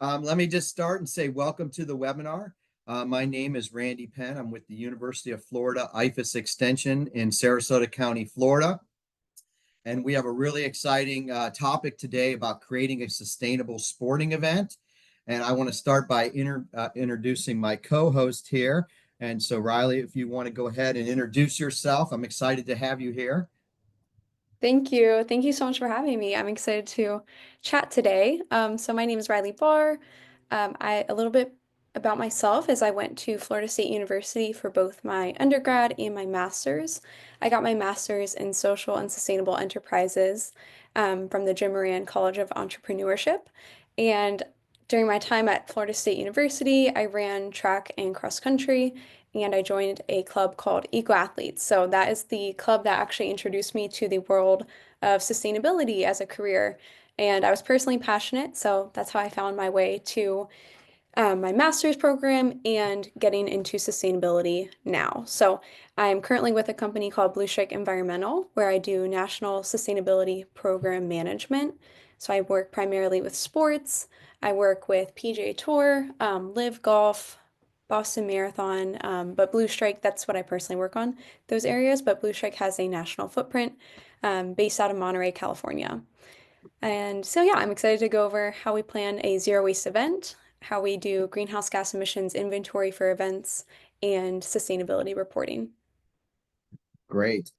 Let me just start and say welcome to the webinar. My name is Randy Penn. I'm with the University of Florida IFAS Extension in Sarasota County, Florida. And we have a really exciting topic today about creating a sustainable sporting event. And I want to start by introducing my co-host here. And so, Riley, if you want to go ahead and introduce yourself, I'm excited to have you here. Thank you. Thank you so much for having me. I'm excited to chat today. So my name is Riley Barr. A little bit about myself is I went to Florida State University for both my undergrad and my master's. I got my master's in social and sustainable enterprises from the Jim Moran College of Entrepreneurship. And during my time at Florida State University, I ran track and cross country and I joined a club called Eco Athletes. So that is the club that actually introduced me to the world of sustainability as a career. And I was personally passionate, so that's how I found my way to my master's program and getting into sustainability now. So I'm currently with a company called Blue Strike Environmental, where I do national sustainability program management. So I work primarily with sports. I work with PGA Tour, Live Golf, Boston Marathon, but Blue Strike, that's what I personally work on, those areas. But Blue Strike has a national footprint based out of Monterey, California. And so, yeah, I'm excited to go over how we plan a zero waste event, how we do greenhouse gas emissions inventory for events, and sustainability reporting. Great.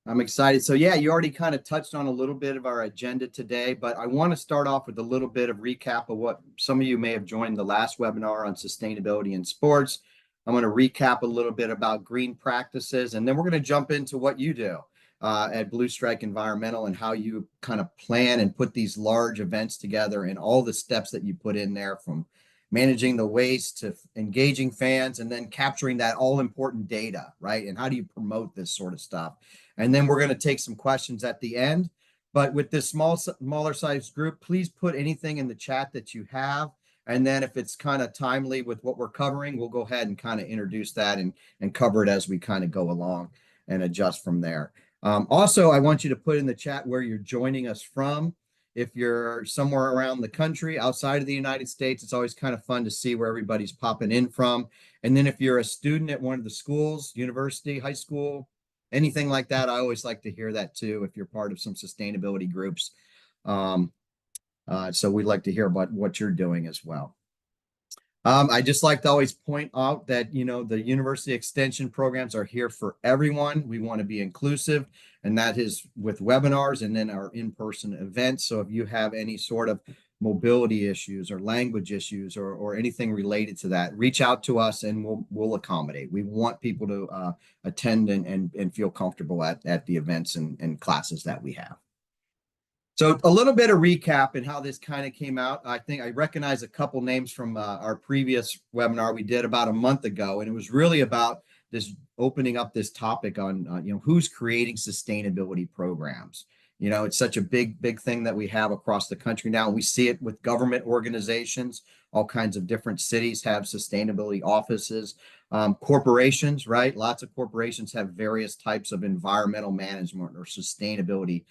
I'm excited. So yeah, you already kind of touched on a little bit of our agenda today, but I want to start off with a little bit of recap of what some of you may have joined the last webinar on sustainability in sports. I'm going to recap a little bit about green practices, and then we're going to jump into what you do at Blue Strike Environmental and how you kind of plan and put these large events together and all the steps that you put in there, from managing the waste to engaging fans and then capturing that all important data, right? And how do you promote this sort of stuff? And then we're going to take some questions at the end. But with this smaller size group, please put anything in the chat that you have. And then if it's kind of timely with what we're covering, we'll go ahead and kind of introduce that and cover it as we kind of go along and adjust from there. Also, I want you to put in the chat where you're joining us from. If you're somewhere around the country outside of the United States, it's always kind of fun to see where everybody's popping in from. And then if you're a student at one of the schools, university, high school, anything like that, I always like to hear that too, if you're part of some sustainability groups. Um, so we'd like to hear about what you're doing as well. I just like to always point out that, you know, the university extension programs are here for everyone. We want to be inclusive, and that is with webinars and then our in-person events. So if you have any sort of mobility issues or language issues or anything related to that, reach out to us and we'll accommodate. We want people to attend and feel comfortable at the events and classes that we have. So a little bit of recap and how this kind of came out. I think I recognize a couple names from our previous webinar we did about a month ago, and it was really about this opening up this topic on you know, who's creating sustainability programs. You know, it's such a big thing that we have across the country now. We see it with government organizations. All kinds of different cities have sustainability offices. Corporations, right? Lots of corporations have various types of environmental management or sustainability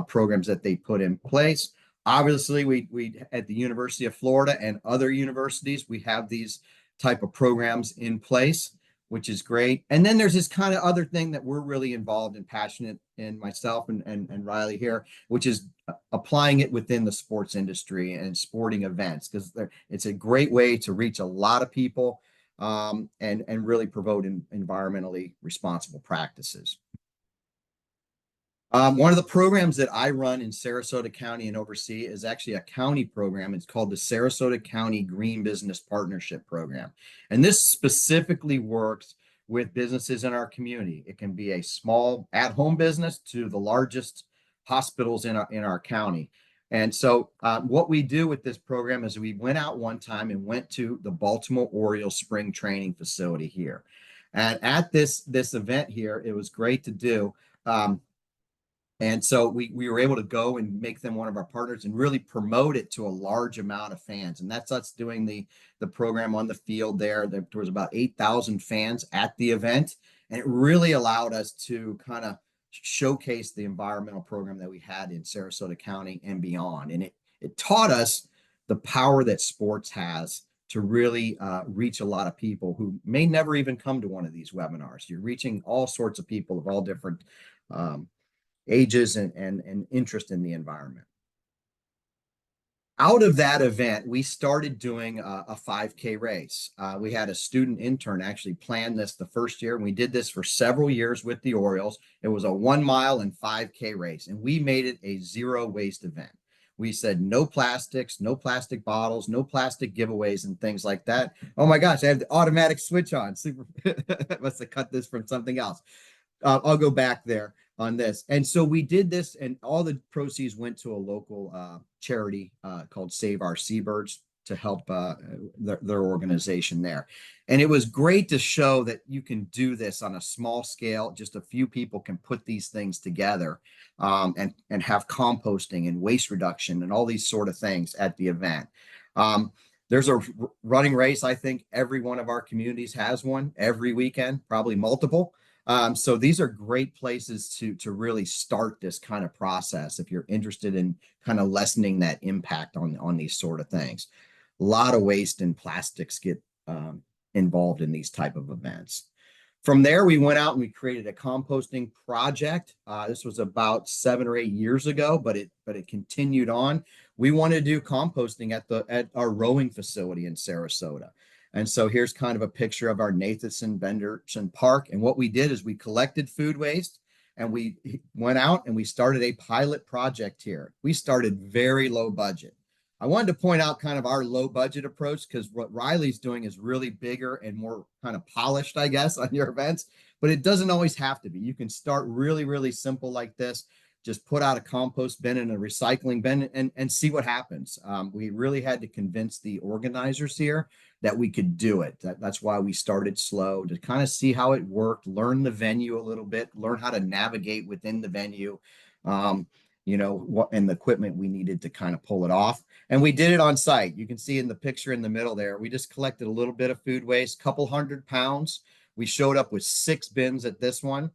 programs that they put in place. Obviously, we at the University of Florida and other universities, we have these type of programs in place, which is great. And then there's this kind of other thing that we're really involved and passionate in, myself and Riley here, which is applying it within the sports industry and sporting events, because it's a great way to reach a lot of people and really promote environmentally responsible practices. One of the programs that I run in Sarasota County and oversee is actually a county program. It's called the Sarasota County Green Business Partnership Program. And this specifically works with businesses in our community. It can be a small at-home business to the largest hospitals in our county. And so what we do with this program is we went out one time and went to the Baltimore Orioles spring training facility here. And at this event here, it was great to do. And so we were able to go and make them one of our partners and really promote it to a large amount of fans. And that's us doing the program on the field there. There was about 8,000 fans at the event. And it really allowed us to kind of showcase the environmental program that we had in Sarasota County and beyond. And it taught us the power that sports has to really reach a lot of people who may never even come to one of these webinars. You're reaching all sorts of people of all different um, ages and interest in the environment. Out of that event, we started doing a 5K race. We had a student intern actually plan this the first year, and we did this for several years with the Orioles. It was a 1 mile and 5K race, and we made it a zero waste event. We said no plastics, no plastic bottles, no plastic giveaways, and things like that. Oh my gosh, I have the automatic switch on. Super, must have cut this from something else. I'll go back there on this. And so we did this, and all the proceeds went to a local charity called Save Our Seabirds to help their organization there. And it was great to show that you can do this on a small scale. Just a few people can put these things together and have composting and waste reduction and all these sort of things at the event. There's a running race. I think every one of our communities has one every weekend, probably multiple. So these are great places to really start this kind of process if you're interested in kind of lessening that impact on these sort of things. A lot of waste and plastics get involved in these type of events. From there, we went out and we created a composting project. This was about 7 or 8 years ago, but it continued on. We wanted to do composting at our rowing facility in Sarasota. And so here's kind of a picture of our Nathanson Benderson Park. And what we did is we collected food waste and we went out and we started a pilot project here. We started very low budget. I wanted to point out kind of our low budget approach because what Riley's doing is really bigger and more kind of polished, I guess, on your events, but it doesn't always have to be. You can start really, really simple like this. Just put out a compost bin and a recycling bin and see what happens. We really had to convince the organizers here that we could do it. That's why we started slow to kind of see how it worked, learn the venue a little bit, learn how to navigate within the venue, what and the equipment we needed to kind of pull it off. And we did it on site. You can see in the picture in the middle there, we just collected a little bit of food waste, couple 100 pounds. We showed up with 6 bins at this one.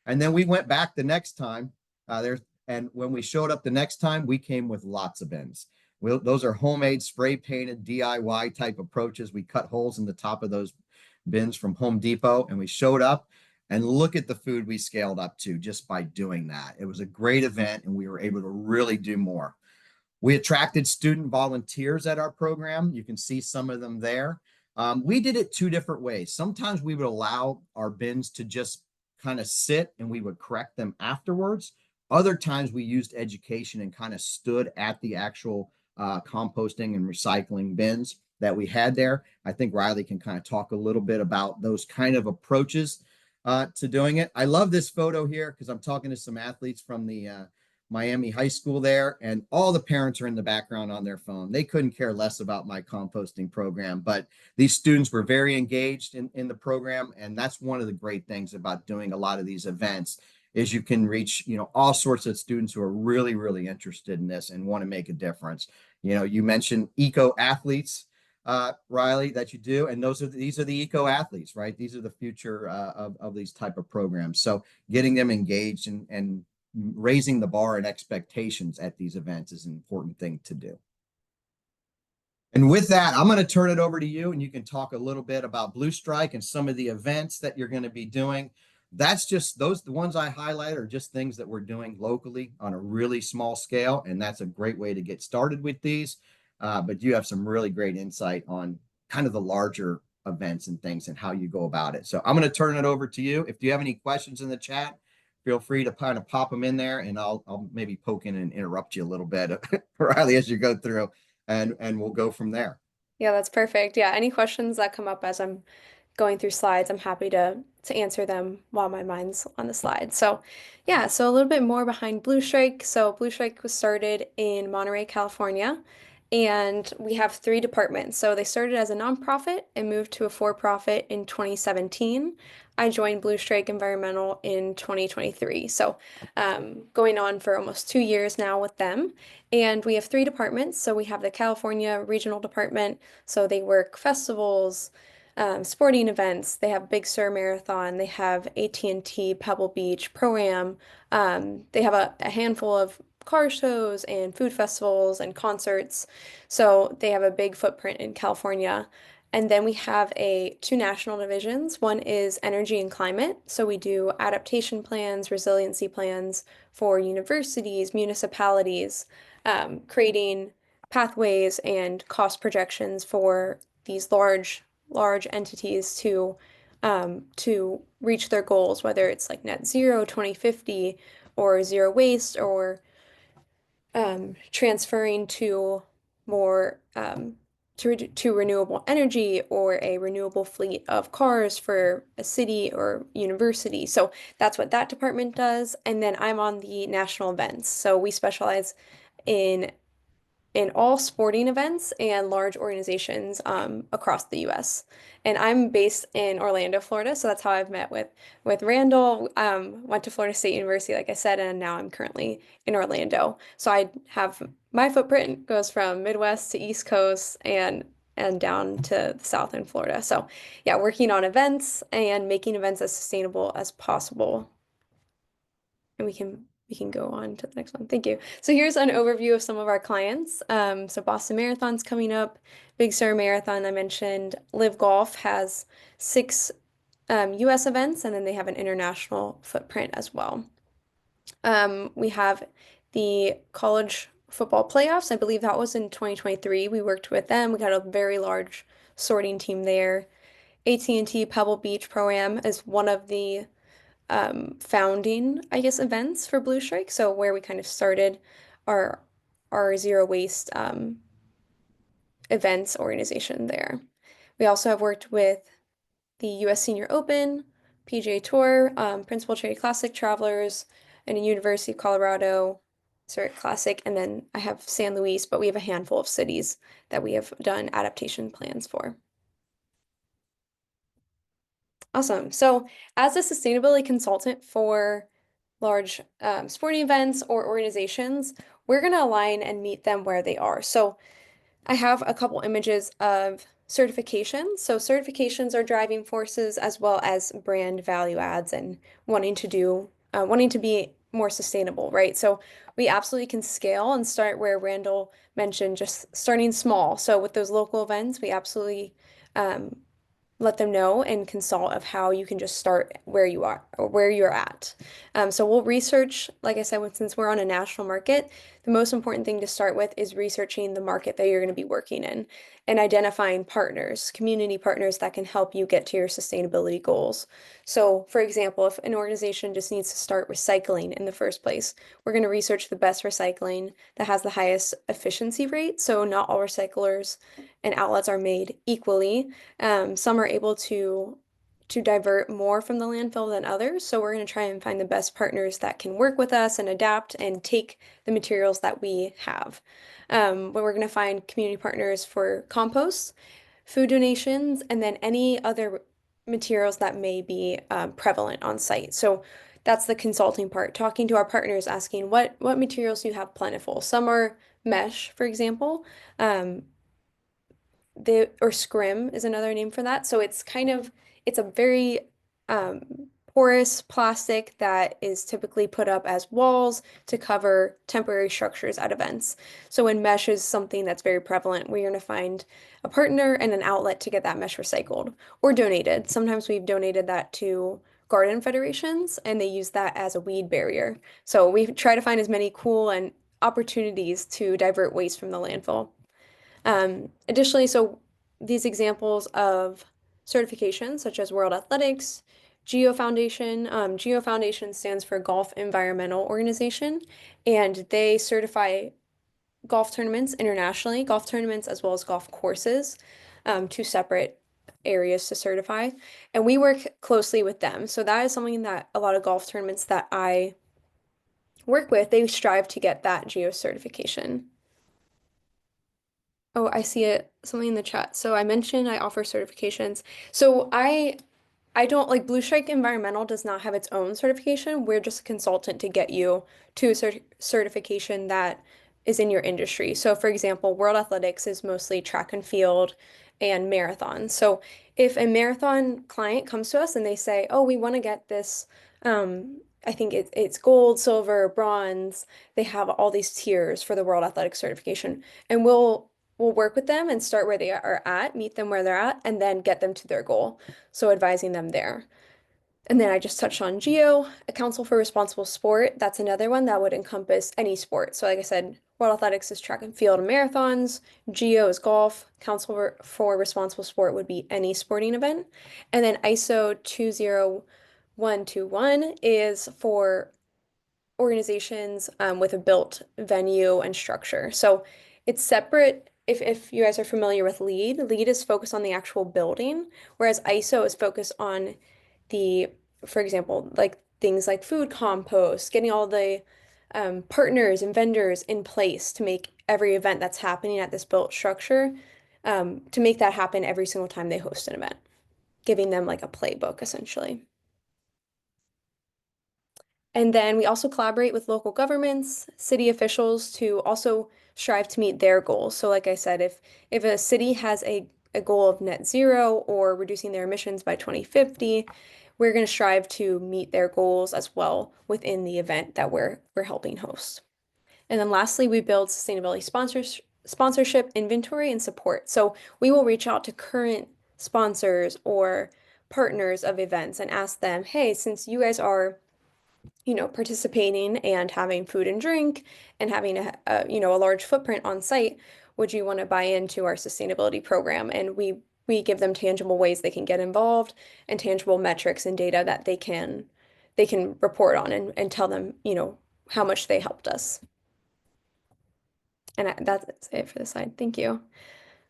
And then we went back the next time and when we showed up the next time, we came with lots of bins. Those are homemade, spray painted, DIY type approaches. We cut holes in the top of those bins from Home Depot, and we showed up and look at the food we scaled up to just by doing that. It was a great event, and we were able to really do more. We attracted student volunteers at our program. You can see some of them there. We did it 2 different ways. Sometimes we would allow our bins to just kind of sit and we would correct them afterwards. Other times we used education and kind of stood at the actual composting and recycling bins that we had there. I think Riley can kind of talk a little bit about those kind of approaches to doing it. I love this photo here because I'm talking to some athletes from the Miami High School there, and all the parents are in the background on their phone. They couldn't care less about my composting program, but these students were very engaged in the program, and that's one of the great things about doing a lot of these events is you can reach, all sorts of students who are really, really interested in this and want to make a difference. You mentioned eco athletes, Riley, that you do, and these are the eco athletes, right? These are the future of these type of programs. So getting them engaged and raising the bar and expectations at these events is an important thing to do. And with that, I'm going to turn it over to you, and you can talk a little bit about Blue Strike and some of the events that you're going to be doing. That's just the ones I highlight are just things that we're doing locally on a really small scale. And that's a great way to get started with these. But you have some really great insight on kind of the larger events and things and how you go about it. So I'm going to turn it over to you. If you have any questions in the chat, feel free to kind of pop them in there and I'll maybe poke in and interrupt you a little bit, Riley, as you go through and we'll go from there. Yeah, that's perfect. Yeah, any questions that come up as I'm going through slides, I'm happy to answer them while my mind's on the slide. So, yeah, so a little bit more behind Blue Strike. So, Blue Strike was started in Monterey, California, and we have 3 departments. So, they started as a nonprofit and moved to a for-profit in 2017. I joined Blue Strike Environmental in 2023. So, going on for almost 2 years now with them. And we have 3 departments. So, we have the California Regional Department. So, they work festivals, sporting events. They have Big Sur Marathon. They have AT&T Pebble Beach Pro-Am. They have a handful of car shows and food festivals and concerts. So they have a big footprint in California. And then we have two national divisions. One is energy and climate. So we do adaptation plans, resiliency plans for universities, municipalities, creating pathways and cost projections for these large entities to reach their goals, whether it's like net zero 2050 or zero waste or transferring to more to renewable energy or a renewable fleet of cars for a city or university. So that's what that department does. And then I'm on the national events. So we specialize in all sporting events and large organizations across the U.S. And I'm based in Orlando, Florida, so that's how I've met with Randall. Went to Florida State University, like I said, and now I'm currently in Orlando. So I have my footprint goes from Midwest to East Coast and down to the South in Florida. So yeah, working on events and making events as sustainable as possible. And we can go on to the next one. Thank you. So here's an overview of some of our clients. So Boston Marathon's coming up, Big Sur Marathon I mentioned. Live Golf has six US events, and then they have an international footprint as well. We have the college football playoffs. I believe that was in 2023. We worked with them. We got a very large sorting team there. AT&T Pebble Beach Pro-Am is one of the founding, I guess, events for Blue Strike. So where we kind of started our zero waste events organization there. We also have worked with the U.S. Senior Open, PGA Tour, Principal Charity Classic Travelers, and a University of Colorado Circuit Classic, and then I have San Luis, but we have a handful of cities that we have done adaptation plans for. Awesome. So, as a sustainability consultant for large sporting events or organizations, we're going to align and meet them where they are. So, I have a couple images of certifications. So, certifications are driving forces as well as brand value adds and wanting to be more sustainable, right? So, we absolutely can scale and start where Randall mentioned, just starting small. So, with those local events, we absolutely um, let them know and consult of how you can just start where you are or where you're at. So we'll research, like I said, since we're on a national market, the most important thing to start with is researching the market that you're going to be working in and identifying partners, community partners that can help you get to your sustainability goals. So, for example, if an organization just needs to start recycling in the first place, we're going to research the best recycling that has the highest efficiency rate. So, not all recyclers and outlets are made equally. Some are able to divert more from the landfill than others. So we're going to try and find the best partners that can work with us and adapt and take the materials that we have. But we're going to find community partners for compost, food donations, and then any other materials that may be prevalent on site. So that's the consulting part, talking to our partners, asking what materials do you have plentiful. Some are mesh, for example. Or scrim is another name for that. So it's a very um, porous plastic that is typically put up as walls to cover temporary structures at events. So when mesh is something that's very prevalent, we're going to find a partner and an outlet to get that mesh recycled or donated. Sometimes we've donated that to garden federations and they use that as a weed barrier. So we try to find as many cool and opportunities to divert waste from the landfill. Additionally, so these examples of certifications, such as World Athletics, GEO Foundation. GEO Foundation stands for Golf Environmental Organization, and they certify golf tournaments internationally, golf tournaments as well as golf courses, two separate areas to certify. And we work closely with them. So that is something that a lot of golf tournaments that I work with, they strive to get that GEO certification. Oh, I see it, something in the chat. So I mentioned I offer certifications. So I don't like Blue Strike Environmental does not have its own certification. We're just a consultant to get you to a certification that is in your industry. So for example, World Athletics is mostly track and field and marathon. So if a marathon client comes to us and they say, "Oh, we want to get this I think it's gold, silver, bronze. They have all these tiers for the World Athletic Certification, and we'll work with them and start where they are at, meet them where they're at, and then get them to their goal. So advising them there. And then I just touched on GEO, a Council for Responsible Sport. That's another one that would encompass any sport. So, like I said, World Athletics is track and field and marathons. GEO is golf. For Responsible Sport would be any sporting event. And then ISO 20121 is for organizations with a built venue and structure. So it's separate. If you guys are familiar with LEED is focused on the actual building, whereas ISO is focused on the, for example, like things like food compost, getting all the partners and vendors in place to make every event that's happening at this built structure, to make that happen every single time they host an event, giving them like a playbook essentially. And then we also collaborate with local governments, city officials to also strive to meet their goals. So like I said, if a city has a goal of net zero or reducing their emissions by 2050, we're going to strive to meet their goals as well within the event that we're helping host. And then lastly, we build sustainability sponsorship, inventory, and support. So we will reach out to current sponsors or partners of events and ask them, hey, since you guys are participating and having food and drink and having a large footprint on site, would you want to buy into our sustainability program? And we give them tangible ways they can get involved and tangible metrics and data that they can report on and tell them, how much they helped us. And that's it for the slide. Thank you.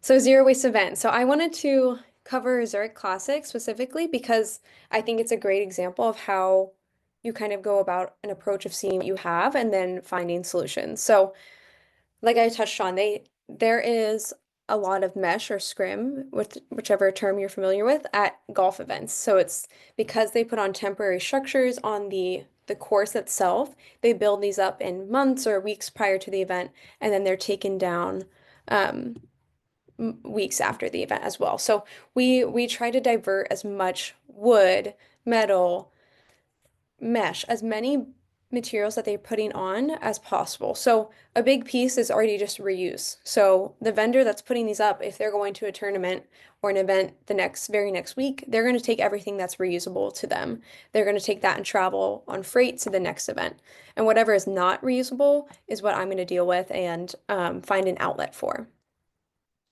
So zero waste event. So I wanted to cover Zurich Classic specifically because I think it's a great example of how you kind of go about an approach of seeing what you have and then finding solutions. So like I touched on, there is a lot of mesh or scrim, with whichever term you're familiar with, at golf events. So it's because they put on temporary structures on the course itself, they build these up in months or weeks prior to the event, and then they're taken down weeks after the event as well. So we try to divert as much wood, metal, mesh, as many materials that they're putting on as possible. So a big piece is already just reuse. So the vendor that's putting these up, if they're going to a tournament or an event the very next week, they're going to take everything that's reusable to them. They're going to take that and travel on freight to the next event. And whatever is not reusable is what I'm going to deal with and find an outlet for.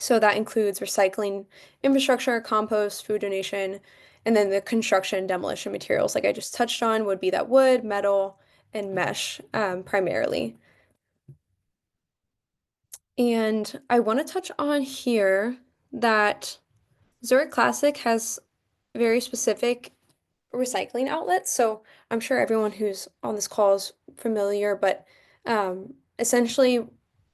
So that includes recycling infrastructure, compost, food donation, and then the construction and demolition materials, like I just touched on, would be that wood, metal, and mesh primarily. And I want to touch on here that Zurich Classic has very specific recycling outlets. So I'm sure everyone who's on this call is familiar, but essentially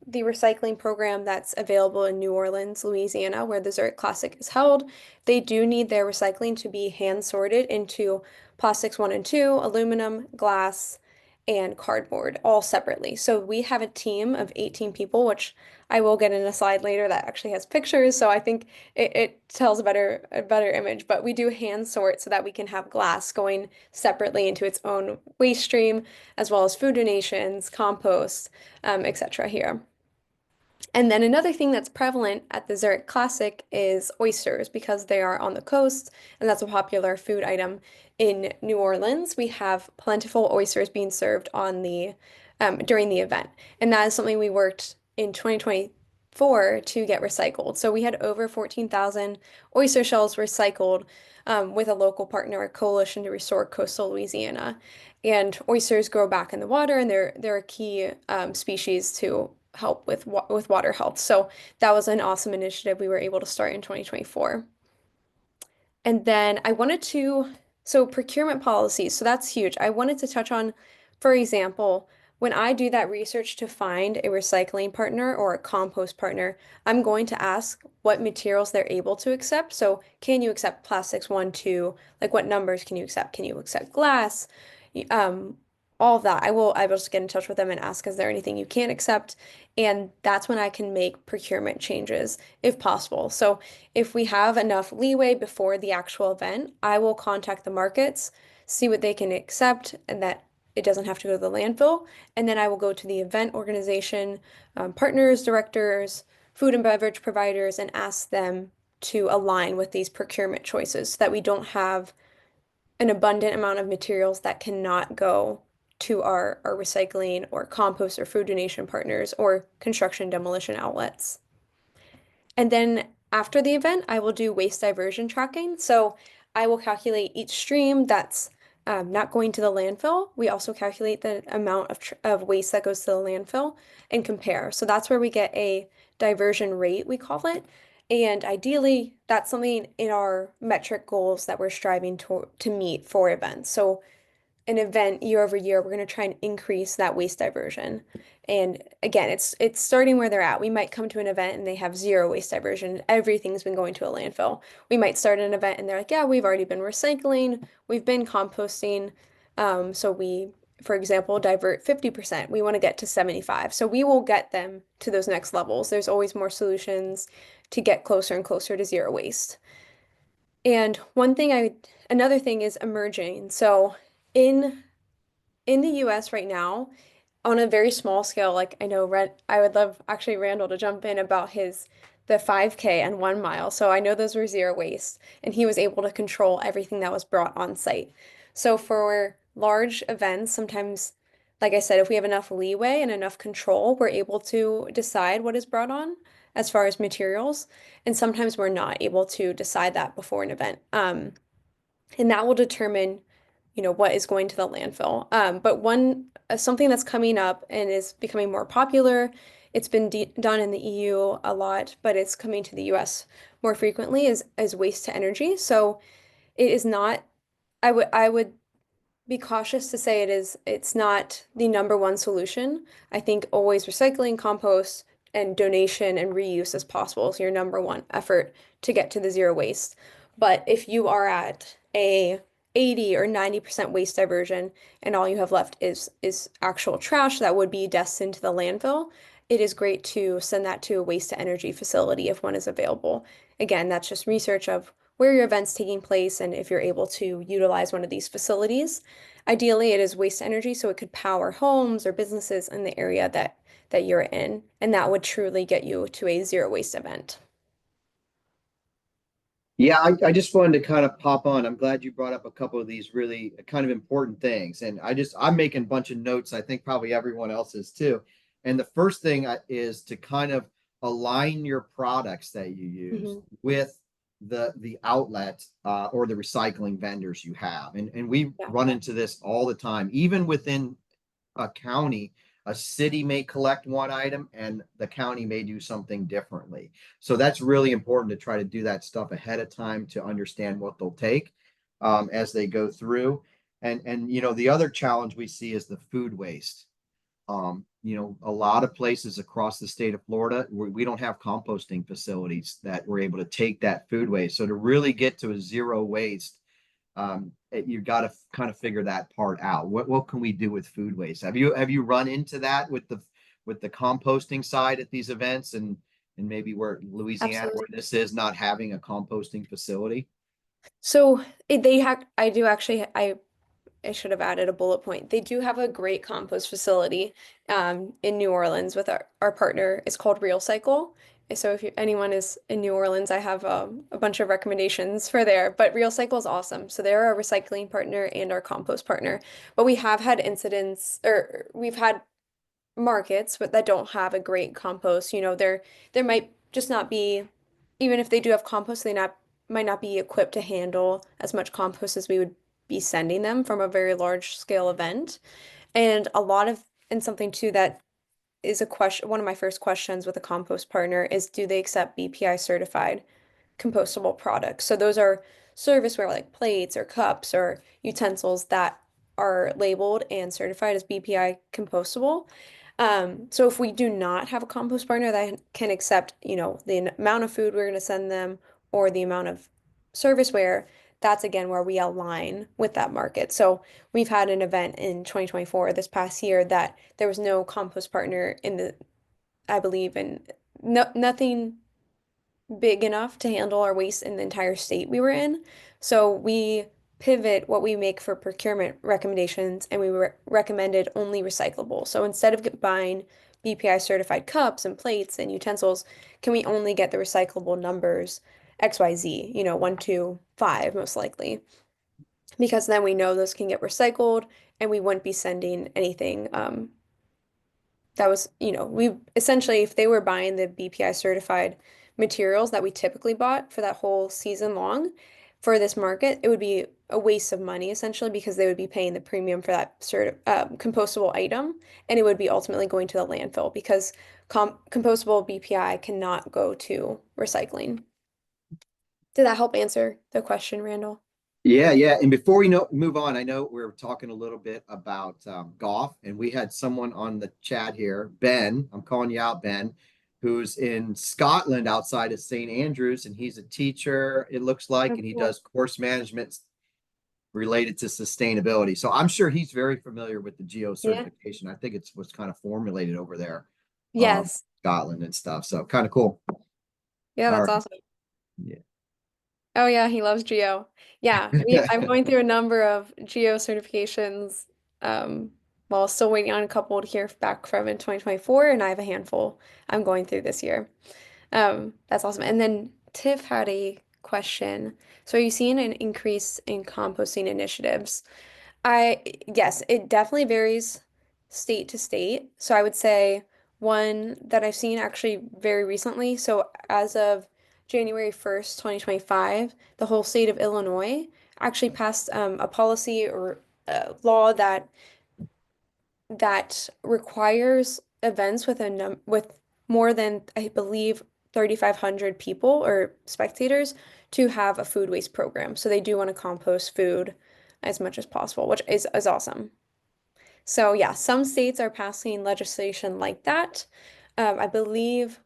the recycling program that's available in New Orleans, Louisiana, where the Zurich Classic is held, they do need their recycling to be hand sorted into plastics one and two, aluminum, glass, and cardboard, all separately. So we have a team of 18 people, which I will get in a slide later that actually has pictures. So I think it tells a better image, but we do hand sort so that we can have glass going separately into its own waste stream, as well as food donations, compost, etc. here. And then another thing that's prevalent at the Zurich Classic is oysters because they are on the coast and that's a popular food item in New Orleans. We have plentiful oysters being served on the during the event. And that is something we worked in 2024 to get recycled. So we had over 14,000 oyster shells recycled with a local partner, a coalition to restore coastal Louisiana. And oysters grow back in the water and they're a key species to help with water health. So that was an awesome initiative we were able to start in 2024. And then so procurement policies, so that's huge. I wanted to touch on, for example, when I do that research to find a recycling partner or a compost partner, I'm going to ask what materials they're able to accept. So can you accept plastics one, two, like what numbers can you accept? Can you accept glass? Um, all of that. I will just get in touch with them and ask, is there anything you can't accept? And that's when I can make procurement changes if possible. So if we have enough leeway before the actual event, I will contact the markets, see what they can accept, and that it doesn't have to go to the landfill. And then I will go to the event organization, partners, directors, food and beverage providers, and ask them to align with these procurement choices so that we don't have an abundant amount of materials that cannot go to our recycling or compost or food donation partners or construction demolition outlets. And then after the event, I will do waste diversion tracking. So I will calculate each stream that's not going to the landfill. We also calculate the amount of waste that goes to the landfill and compare. So that's where we get a diversion rate, we call it. And ideally, that's something in our metric goals that we're striving to meet for events. So an event year over year, we're going to try and increase that waste diversion. And again, it's starting where they're at. We might come to an event and they have zero waste diversion. Everything's been going to a landfill. We might start an event and they're like, yeah, we've already been recycling, we've been composting. So we, for example, divert 50%. We want to get to 75. So we will get them to those next levels. There's always more solutions to get closer and closer to zero waste. And another thing is emerging. So in in the US right now, on a very small scale, like I know I would love actually Randall to jump in about the 5K and 1 mile. So I know those were zero waste, and he was able to control everything that was brought on site. So for large events, sometimes, like I said, if we have enough leeway and enough control, we're able to decide what is brought on as far as materials. And sometimes we're not able to decide that before an event. And that will determine, what is going to the landfill. But something that's coming up and is becoming more popular, it's been done in the EU a lot, but it's coming to the US more frequently is waste to energy. So it is not, I would be cautious to say it's not the number one solution. I think always recycling, compost, and donation and reuse as possible is your number one effort to get to the zero waste. But if you are at a 80 or 90% waste diversion and all you have left is actual trash that would be destined to the landfill, it is great to send that to a waste to energy facility if one is available. Again, that's just research of where your event's taking place and if you're able to utilize one of these facilities. Ideally, it is waste energy, so it could power homes or businesses in the area that you're in, and that would truly get you to a zero waste event. Yeah, I just wanted to kind of pop on. I'm glad you brought up a couple of these really kind of important things. And I'm making a bunch of notes. I think probably everyone else is too. And the first thing is to kind of align your products that you use Hmm. with the outlet or the recycling vendors you have. And we Yeah, run into this all the time, even within a county, a city may collect one item and the county may do something differently. So that's really important to try to do that stuff ahead of time to understand what they'll take as they go through. And the other challenge we see is the food waste. A lot of places across the state of Florida, we don't have composting facilities that we're able to take that food waste. So to really get to a zero waste, you've got to kind of figure that part out. What can we do with food waste? Have you run into that with the composting side at these events and maybe where Louisiana, where absolutely. this is not having a composting facility? So I do actually, I should have added a bullet point. They do have a great compost facility in New Orleans with our partner. It's called Real Cycle. So if anyone is in New Orleans, I have a bunch of recommendations for there. But Real Cycle is awesome. So they're our recycling partner and our compost partner. But we have had incidents, or we've had markets that don't have a great compost. There might just not be, even if they do have compost, they not might not be equipped to handle as much compost as we would be sending them from a very large scale event. And something too that is a question, one of my first questions with a compost partner is, do they accept BPI certified compostable products? So those are serviceware like plates or cups or utensils that are labeled and certified as BPI compostable. So if we do not have a compost partner that can accept, the amount of food we're going to send them or the amount of serviceware, that's again where we align with that market. So we've had an event in 2024 this past year that there was no compost partner I believe, in nothing big enough to handle our waste in the entire state we were in. So we pivot what we make for procurement recommendations, and we recommended only recyclable. So instead of buying BPI certified cups and plates and utensils, can we only get the recyclable numbers XYZ, 1, 2, 5, most likely, because then we know those can get recycled and we wouldn't be sending anything that was, we essentially, if they were buying the BPI certified materials that we typically bought for that whole season long for this market, it would be a waste of money essentially because they would be paying the premium for that compostable item, and it would be ultimately going to the landfill because compostable BPI cannot go to recycling. Did that help answer the question, Randall? Yeah, yeah. And before we move on, I know we were talking a little bit about golf, and we had someone on the chat here, Ben. I'm calling you out, Ben, who's in Scotland outside of St. Andrews, and he's a teacher, it looks like, Oh, and he cool. does course management related to sustainability. So I'm sure he's very familiar with the geo Yeah. certification. I think it's what's kind of formulated over there, Yes. Scotland and stuff. So kind of cool. Yeah, All that's right. awesome. Yeah. Oh yeah, he loves Geo. Yeah, I'm going through a number of Geo certifications, um, while still waiting on a couple to hear back from in 2024, and I have a handful I'm going through this year. That's awesome. And then Tiff had a question. So are you seeing an increase in composting initiatives? Yes, it definitely varies state to state. So I would say one that I've seen actually very recently. So as of January 1st, 2025, the whole state of Illinois actually passed a policy or a law that requires events with with more than, I believe, 3,500 people or spectators to have a food waste program. So they do want to compost food as much as possible, which is awesome. So yeah, some states are passing legislation like that. I believe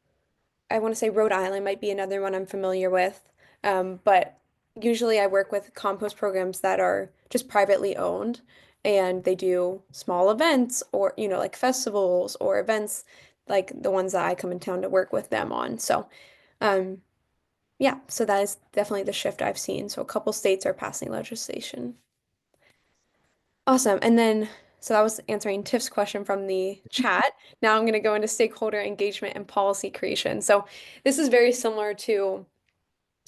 I want to say Rhode Island might be another one I'm familiar with. But usually I work with compost programs that are just privately owned, and they do small events or, like festivals or events like the ones that I come in town to work with them on. So, um, yeah, so that is definitely the shift I've seen. So a couple states are passing legislation. Awesome. And then, so that was answering Tiff's question from the chat. Now I'm going to go into stakeholder engagement and policy creation. So this is very similar to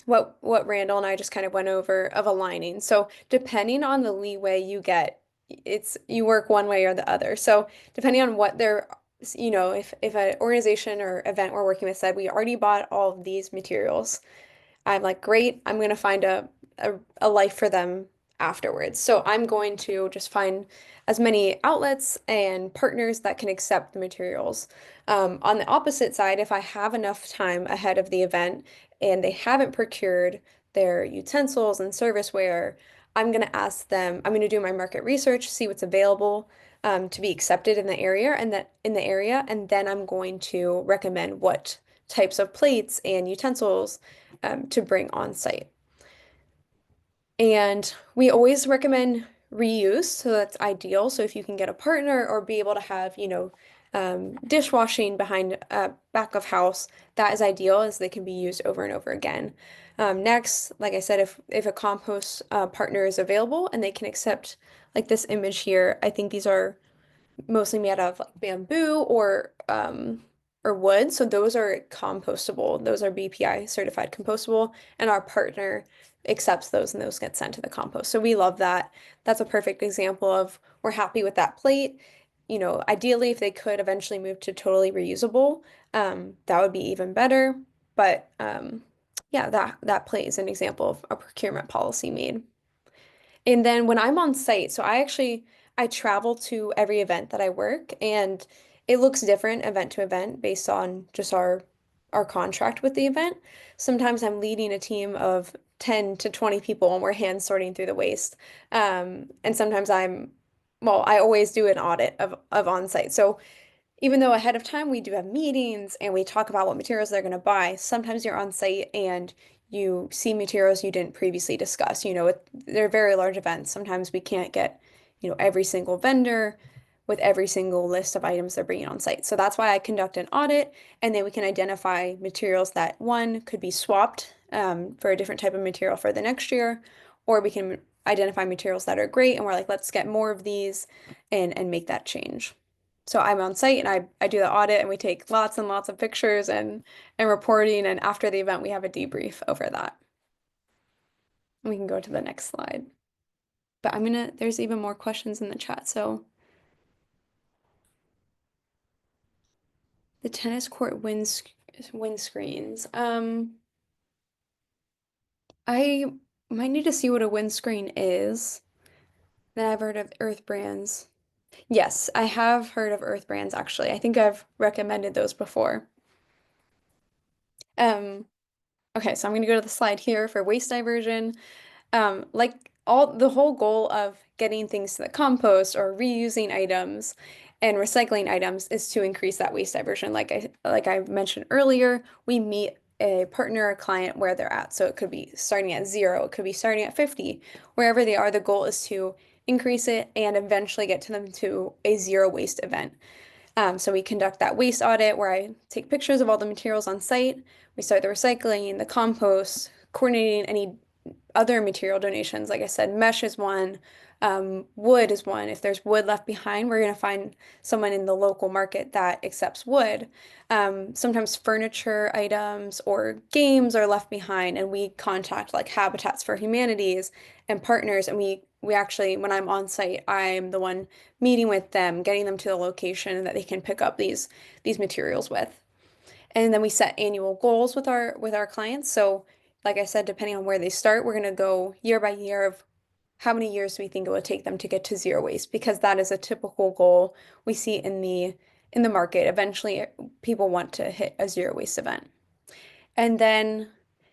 what Randall and I just kind of went over of aligning. So depending on the leeway you get, it's you work one way or the other. So depending on what they're, if an organization or event we're working with said we already bought all of these materials, I'm like, great, I'm going to find a life for them afterwards. So I'm going to just find as many outlets and partners that can accept the materials. On the opposite side, if I have enough time ahead of the event and they haven't procured their utensils and serviceware, I'm going to ask them, I'm going to do my market research, see what's available. To be accepted in the area and then I'm going to recommend what types of plates and utensils to bring on site. And we always recommend reuse, so that's ideal. So if you can get a partner or be able to have, dishwashing behind back of house, that is ideal as they can be used over and over again. Next, like I said, if a compost partner is available and they can accept like this image here, I think these are mostly made out of like bamboo or wood. So those are compostable. Those are BPI certified compostable, and our partner accepts those and those get sent to the compost. So we love that. That's a perfect example of we're happy with that plate. Ideally, if they could eventually move to totally reusable, that would be even better. But yeah, that plate is an example of a procurement policy made. And then when I'm on site, so I travel to every event that I work, and it looks different event to event based on just our contract with the event. Sometimes I'm leading a team of 10 to 20 people and we're hand sorting through the waste. And sometimes I always do an audit of on site. So even though ahead of time we do have meetings and we talk about what materials they're going to buy, sometimes you're on site and you see materials you didn't previously discuss. They're very large events. Sometimes we can't get, every single vendor with every single list of items they're bringing on site. So that's why I conduct an audit, and then we can identify materials that one could be swapped for a different type of material for the next year, or we can identify materials that are great and we're like, let's get more of these and make that change. So I'm on site and I do the audit and we take lots and lots of pictures and reporting, and after the event we have a debrief over that. We can go to the next slide. But there's even more questions in the chat. So the tennis court windscreens. I might need to see what a windscreen is. Then I've heard of Earth Brands. Yes, I have heard of Earth Brands actually. I think I've recommended those before. Um, okay, so I'm gonna go to the slide here for waste diversion. Like all the whole goal of getting things to the compost or reusing items and recycling items is to increase that waste diversion. Like I mentioned earlier, we meet a partner or client where they're at. So it could be starting at 0, it could be starting at 50. Wherever they are, the goal is to increase it and eventually get to them to a zero waste event. So we conduct that waste audit where I take pictures of all the materials on site. We start the recycling, the compost, coordinating any other material donations. Like I said, mesh is one, wood is one. If there's wood left behind, we're going to find someone in the local market that accepts wood. Sometimes furniture items or games are left behind, and we contact like Habitats for Humanities and partners. And we actually, when I'm on site, I'm the one meeting with them, getting them to the location that they can pick up these materials with. And then we set annual goals with our clients. So, like I said, depending on where they start, we're going to go year by year of how many years do we think it will take them to get to zero waste, because that is a typical goal we see in the market. Eventually, people want to hit a zero waste event. And then,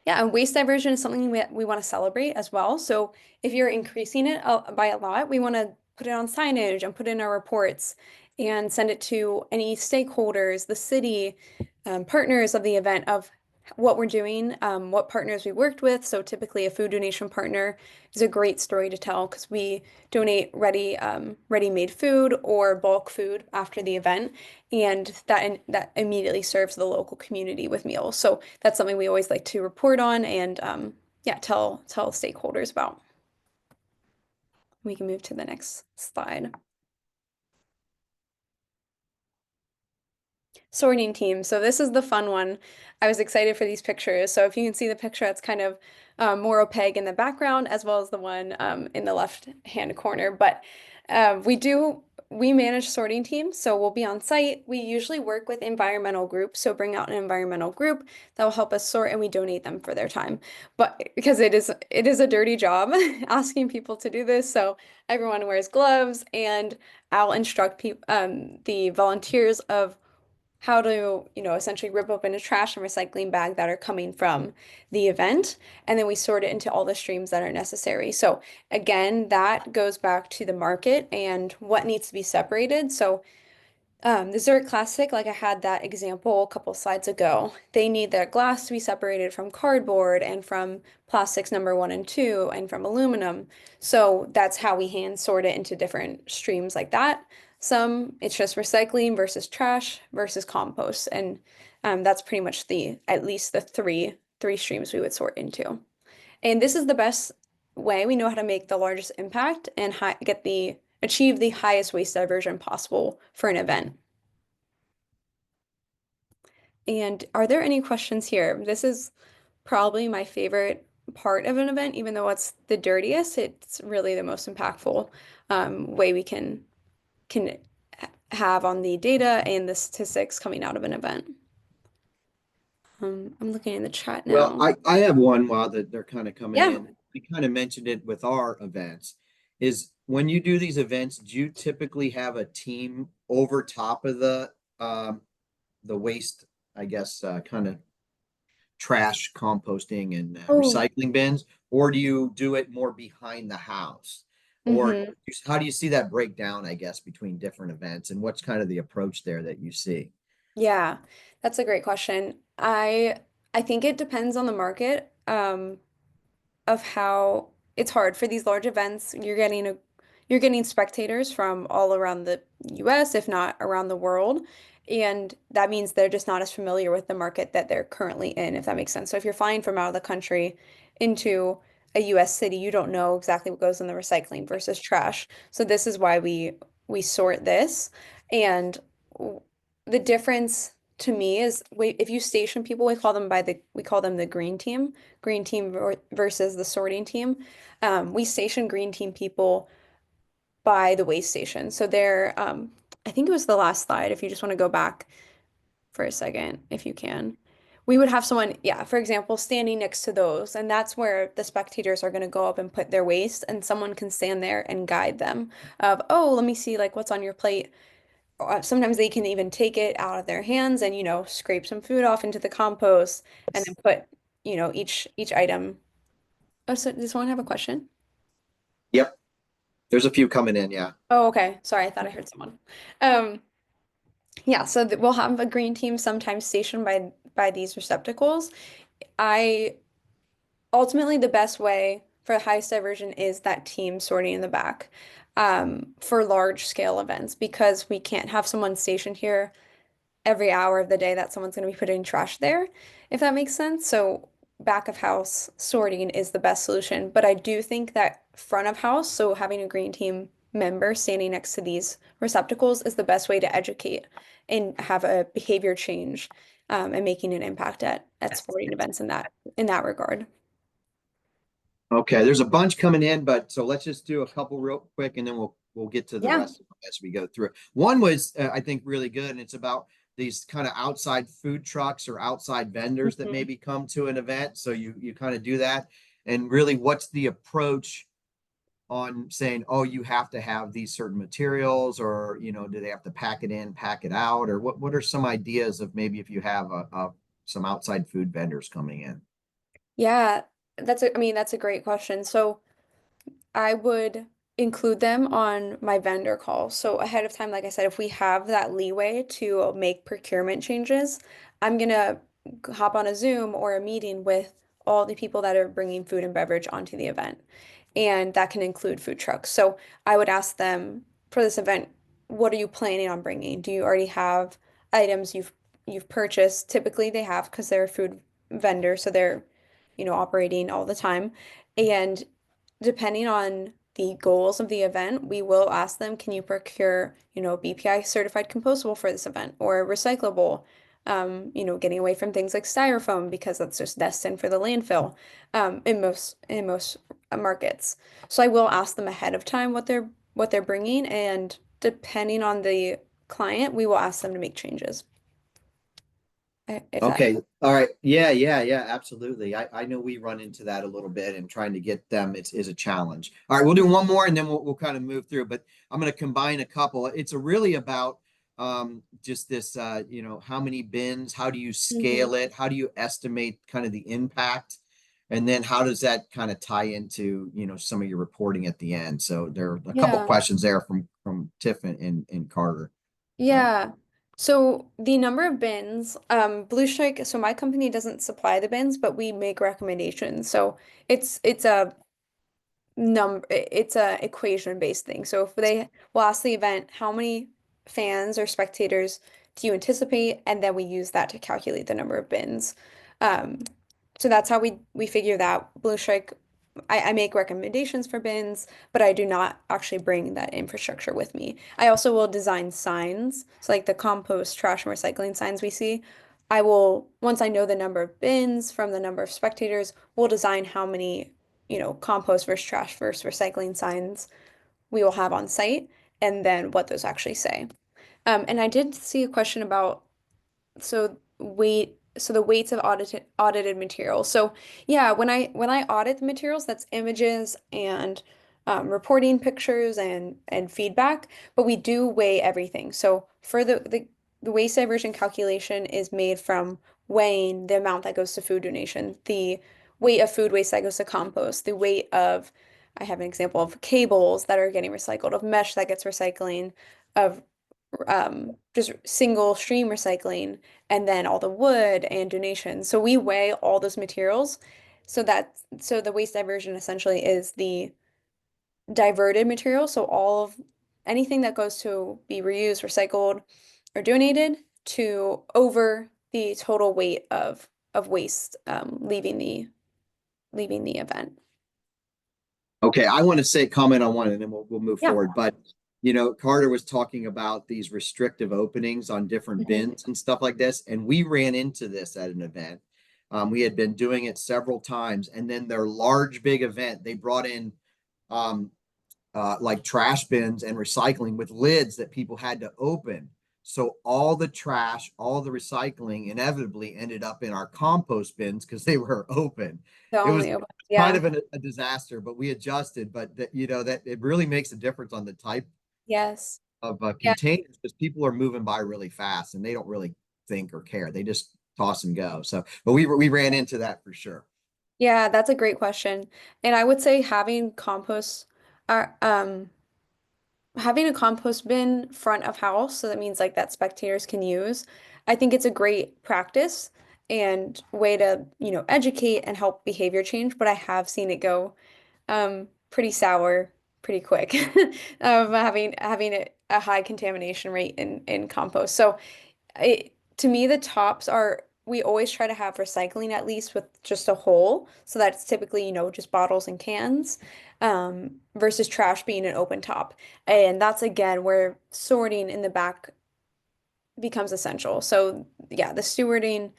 yeah, and waste diversion is something we want to celebrate as well. So if you're increasing it by a lot, we want to put it on signage and put it in our reports and send it to any stakeholders, the city, partners of the event of what we're doing, what partners we worked with. So typically a food donation partner is a great story to tell because we donate ready-made food or bulk food after the event, and that immediately serves the local community with meals. So that's something we always like to report on and yeah, tell stakeholders about. We can move to the next slide. Sorting team. So this is the fun one. I was excited for these pictures. So if you can see the picture, that's kind of more opaque in the background, as well as the one in the left-hand corner. But we manage sorting teams, so we'll be on site. We usually work with environmental groups, so bring out an environmental group that will help us sort, and we donate them for their time. But because it is a dirty job asking people to do this, so everyone wears gloves, and I'll instruct the volunteers of how to, essentially rip open a trash and recycling bag that are coming from the event. And then we sort it into all the streams that are necessary. So again, that goes back to the market and what needs to be separated. So Dessert Classic, like I had that example a couple slides ago, they need their glass to be separated from cardboard and from plastics number 1 and 2 and from aluminum. So that's how we hand sort it into different streams like that. Some it's just recycling versus trash versus compost, and that's pretty much at least the three streams we would sort into. And this is the best way we know how to make the largest impact and achieve the highest waste diversion possible for an event. And are there any questions here? This is probably my favorite part of an event, even though it's the dirtiest, it's really the most impactful way we can have on the data and the statistics coming out of an event. I'm looking in the chat Well, now. I have one while that they're kind of coming Yeah. in. We kind of mentioned it with our events. Is when you do these events, do you typically have a team over top of the waste, I guess, kind of trash composting and Oh, recycling bins, or do you do it more behind the house? Or mm-hmm. how do you see that breakdown, I guess, between different events, and what's kind of the approach there that you see? Yeah, that's a great question. I think it depends on the market. Of how it's hard for these large events. You're getting spectators from all around the US, if not around the world. And that means they're just not as familiar with the market that they're currently in, if that makes sense. So if you're flying from out of the country into a US city, you don't know exactly what goes in the recycling versus trash. So this is why we sort this. And w- the difference to me is if you station people, we call them the green team versus the sorting team. We station green team people by the waste station. So they're I think it was the last slide if you just want to go back for a second, if you can. We would have someone, yeah, for example, standing next to those, and that's where the spectators are going to go up and put their waste, and someone can stand there and guide them of, oh, let me see like what's on your plate. Sometimes they can even take it out of their hands and, scrape some food off into the compost and then put, each item. Oh, so does someone have a question? Yep. There's a few coming in. Yeah. Oh, okay. Sorry, I thought I heard someone. Um, yeah, so we'll have a green team sometimes stationed by these receptacles. I ultimately the best way for highest diversion is that team sorting in the back for large scale events because we can't have someone stationed here every hour of the day that someone's going to be putting trash there, if that makes sense. So back of house sorting is the best solution. But I do think that front of house, so having a green team member standing next to these receptacles is the best way to educate and have a behavior change and making an impact at sporting events in that regard. Okay, there's a bunch coming in, but so let's just do a couple real quick, and then we'll get to the Yeah. rest of them as we go through. One was I think really good, and it's about these kind of outside food trucks or outside vendors that Mhm. maybe come to an event. So you kind of do that, and really, what's the approach on saying, oh, you have to have these certain materials, or do they have to pack it in, pack it out, or what are some ideas of maybe if you have some outside food vendors coming in? Yeah, I mean, that's a great question. So I would include them on my vendor call. So ahead of time, like I said, if we have that leeway to make procurement changes, I'm gonna hop on a Zoom or a meeting with all the people that are bringing food and beverage onto the event. And that can include food trucks. So I would ask them for this event, what are you planning on bringing? Do you already have items you've purchased? Typically they have because they're a food vendor, so they're, operating all the time. And depending on the goals of the event, we will ask them, can you procure, BPI certified compostable for this event or recyclable? Getting away from things like styrofoam because that's just destined for the landfill in most markets. So I will ask them ahead of time what they're bringing, and depending on the client, we will ask them to make changes. If that. Okay. All right. Yeah, absolutely. I know we run into that a little bit and trying to get them is a challenge. All right, we'll do one more and then we'll kind of move through, but I'm going to combine a couple. It's a really about just this how many bins, how do you Mhm. scale it? How do you estimate kind of the impact? And then how does that kind of tie into, some of your reporting at the end? So there are a couple Yeah. questions there from Tiff and Carter. Um, Yeah. So the number of bins, Blue Strike, so my company doesn't supply the bins, but we make recommendations. So it's a it's a equation based thing. So if they will ask the event, how many fans or spectators do you anticipate? And then we use that to calculate the number of bins. Um, so that's how we figure that. Blue Strike, I make recommendations for bins, but I do not actually bring that infrastructure with me. I also will design signs. So like the compost, trash, and recycling signs we see. I will, once I know the number of bins from the number of spectators, we'll design how many compost versus trash versus recycling signs we will have on site, and then what those actually say. And I did see a question about so the weights of audited materials. So yeah, when I audit the materials, that's images and reporting pictures and feedback, but we do weigh everything. So for the waste diversion calculation is made from weighing the amount that goes to food donation, the weight of food waste that goes to compost, the weight of I have an example of cables that are getting recycled, of mesh that gets recycling, of just single stream recycling, and then all the wood and donations. So we weigh all those materials so the waste diversion essentially is the diverted material. So all of anything that goes to be reused, recycled, or donated to over the total weight of waste leaving the event. Okay, I want to say comment on one and then we'll move Yeah. forward. But Carter was talking about these restrictive openings on different Mhm. bins and stuff like this, and we ran into this at an event. We had been doing it several times, and then their large big event, they brought in um, like trash bins and recycling with lids that people had to open. So all the trash, all the recycling inevitably ended up in our compost bins because they were open. The It was only open. kind Yeah. of a disaster, but we adjusted. But that it really makes a difference on the type Yes. of Yeah. containers because people are moving by really fast and they don't really think or care. They just toss and go. So, but we ran into that for sure. Yeah, that's a great question. And I would say uh, um, having a compost bin front of house, so that means like that spectators can use. I think it's a great practice and way to, educate and help behavior change, but I have seen it go pretty sour pretty quick of having a high contamination rate in compost. So to me, the tops are, we always try to have recycling at least with just a hole. So that's typically, just bottles and cans, versus trash being an open top. And that's again where sorting in the back becomes essential. So yeah, the stewarding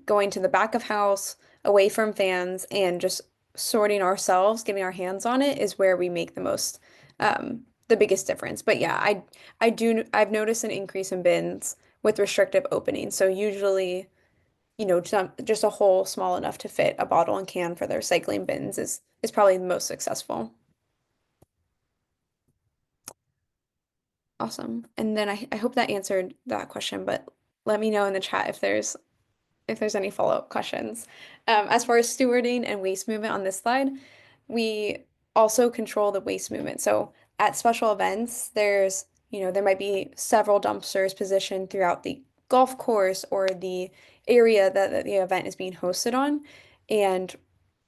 going to the back of house, away from fans, and just sorting ourselves, getting our hands on it is where we make the biggest difference. But yeah, I've noticed an increase in bins with restrictive openings. So usually, just a hole small enough to fit a bottle and can for the recycling bins is probably the most successful. Awesome. And then I hope that answered that question, but let me know in the chat if there's any follow-up questions. As far as stewarding and waste movement on this slide, we also control the waste movement. So at special events, there might be several dumpsters positioned throughout the golf course or the area that the event is being hosted on. And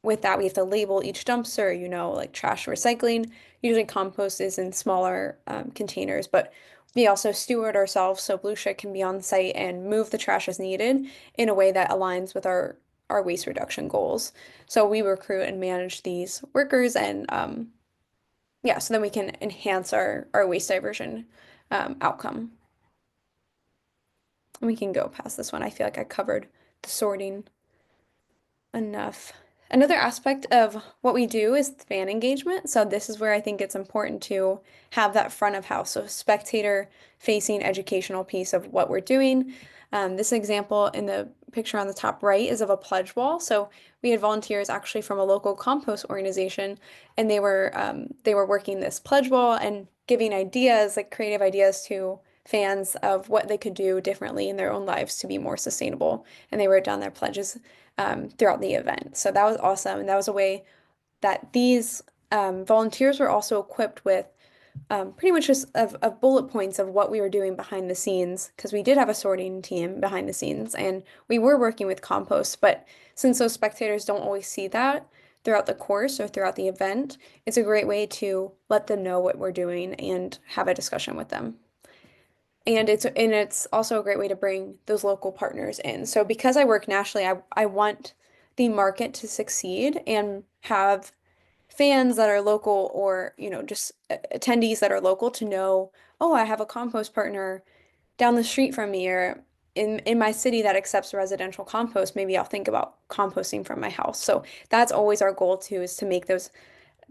with that, we have to label each dumpster, like trash recycling. Usually compost is in smaller containers, but we also steward ourselves so Blue Shirt can be on site and move the trash as needed in a way that aligns with our waste reduction goals. So we recruit and manage these workers and yeah, so then we can enhance our waste diversion outcome. And we can go past this one. I feel like I covered the sorting enough. Another aspect of what we do is fan engagement. So this is where I think it's important to have that front of house, so spectator facing educational piece of what we're doing. This example in the picture on the top right is of a pledge wall. So we had volunteers actually from a local compost organization, and they were working this pledge wall and giving ideas, like creative ideas to fans of what they could do differently in their own lives to be more sustainable. And they wrote down their pledges throughout the event. So that was awesome. And that was a way that these volunteers were also equipped with pretty much just of bullet points of what we were doing behind the scenes, because we did have a sorting team behind the scenes and we were working with compost. But since those spectators don't always see that throughout the course or throughout the event, it's a great way to let them know what we're doing and have a discussion with them. And it's also a great way to bring those local partners in. So because I work nationally, I want the market to succeed and have fans that are local or, just attendees that are local to know, oh, I have a compost partner down the street from me or in my city that accepts residential compost. Maybe I'll think about composting from my house. So that's always our goal too, is to make those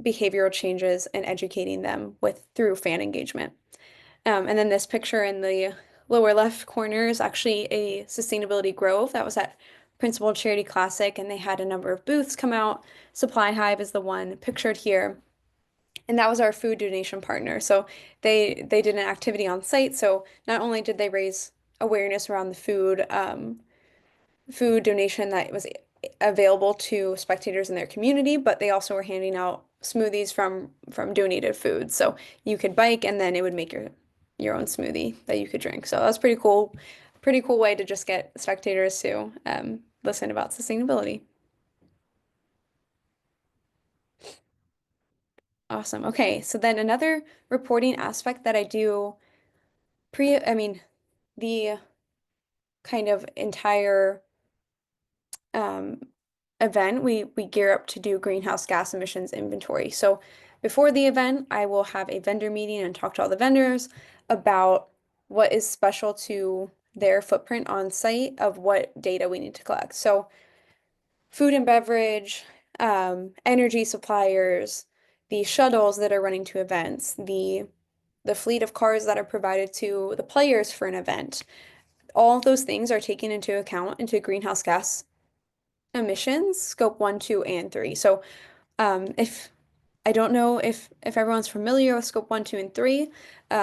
behavioral changes and educating them with through fan engagement. And then this picture in the lower left corner is actually a sustainability grove that was at Principal Charity Classic, and they had a number of booths come out. Supply Hive is the one pictured here, and that was our food donation partner. So they did an activity on site. So not only did they raise awareness around the food donation that was available to spectators in their community, but they also were handing out smoothies from donated food. So you could bike and then it would make your own smoothie that you could drink. So that was pretty cool. Pretty cool way to just get spectators to listen about sustainability. Awesome. Okay, so then another reporting aspect that I do I mean, the kind of entire um, event, we gear up to do greenhouse gas emissions inventory. So before the event, I will have a vendor meeting and talk to all the vendors about what is special to their footprint on site of what data we need to collect. So food and beverage, energy suppliers, the shuttles that are running to events, the fleet of cars that are provided to the players for an event. All of those things are taken into account into greenhouse gas emissions, scope one, two, and three. So if I don't know if everyone's familiar with scope one, two, and three.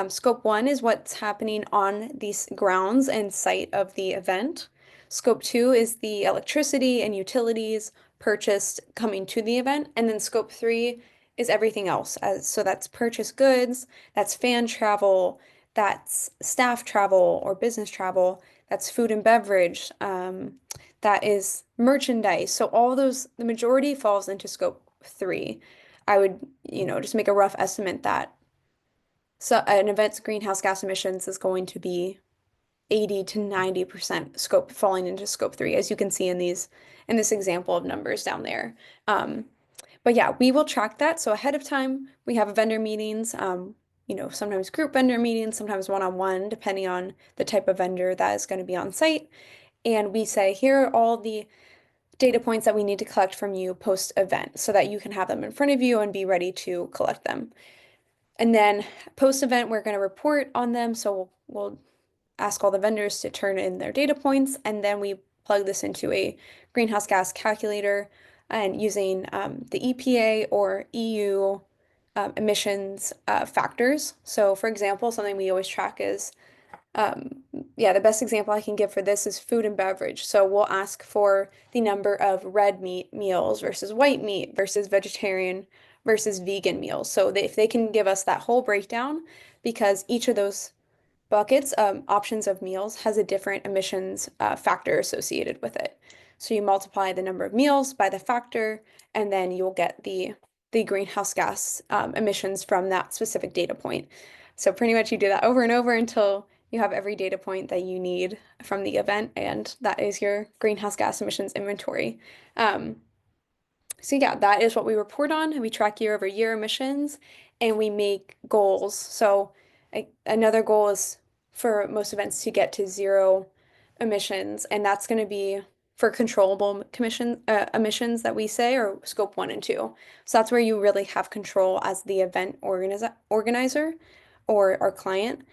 Scope one is what's happening on these grounds and site of the event. Scope two is the electricity and utilities purchased coming to the event. And then scope three is everything else. So that's purchased goods, that's fan travel, that's staff travel or business travel, that's food and beverage, that is merchandise. So all those, the majority falls into scope three. I would, just make a rough estimate that so an event's greenhouse gas emissions is going to be 80 to 90% scope falling into scope three, as you can see in this example of numbers down there. Um, but yeah, we will track that. So ahead of time, we have vendor meetings, sometimes group vendor meetings, sometimes one-on-one, depending on the type of vendor that is going to be on site. And we say, here are all the data points that we need to collect from you post-event so that you can have them in front of you and be ready to collect them. And then post-event, we're going to report on them. So we'll ask all the vendors to turn in their data points, and then we plug this into a greenhouse gas calculator and using the EPA or EU emissions factors. So for example, something we always track is yeah, the best example I can give for this is food and beverage. So we'll ask for the number of red meat meals versus white meat versus vegetarian versus vegan meals. So if they can give us that whole breakdown, because each of those buckets, options of meals, has a different emissions factor associated with it. So you multiply the number of meals by the factor, and then you'll get the greenhouse gas emissions from that specific data point. So pretty much you do that over and over until you have every data point that you need from the event, and that is your greenhouse gas emissions inventory. Um, so yeah, that is what we report on. We track year-over-year emissions, and we make goals. So another goal is for most events to get to zero emissions, and that's going to be for controllable emissions that we say, or scope one and two. So that's where you really have control as the event organizer or our client.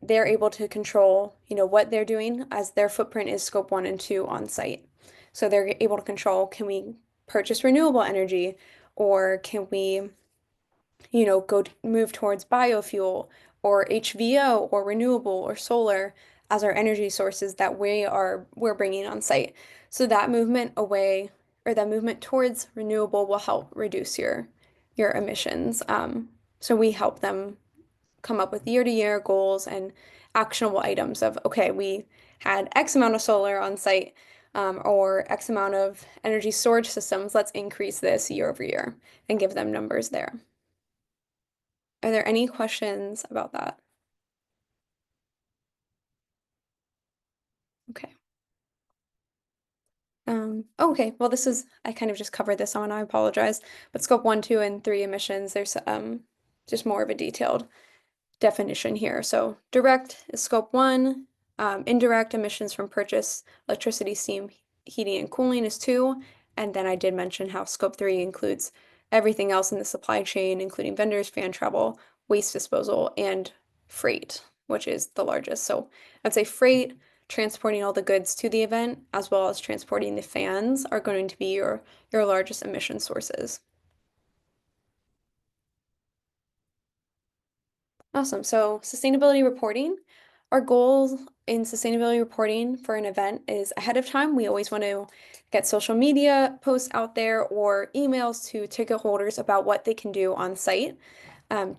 They're able to control, what they're doing as their footprint is scope one and two on site. So they're able to control, can we purchase renewable energy, or can we, move towards biofuel or HVO or renewable or solar as our energy sources that we're bringing on site. So that movement away, or that movement towards renewable, will help reduce your emissions. So we help them come up with year-to-year goals and actionable items of, okay, we had X amount of solar on site, or X amount of energy storage systems. Let's increase this year over year and give them numbers there. Are there any questions about that? Okay. Okay. Well, I kind of just covered this on, I apologize. But scope one, two, and three emissions, there's just more of a detailed definition here. So direct is scope one, indirect emissions from purchase, electricity, steam, heating, and cooling is two. And then I did mention how scope three includes everything else in the supply chain, including vendors, fan travel, waste disposal, and freight, which is the largest. So I'd say freight, transporting all the goods to the event, as well as transporting the fans, are going to be your largest emission sources. Awesome. So sustainability reporting. Our goal in sustainability reporting for an event is ahead of time. We always want to get social media posts out there or emails to ticket holders about what they can do on site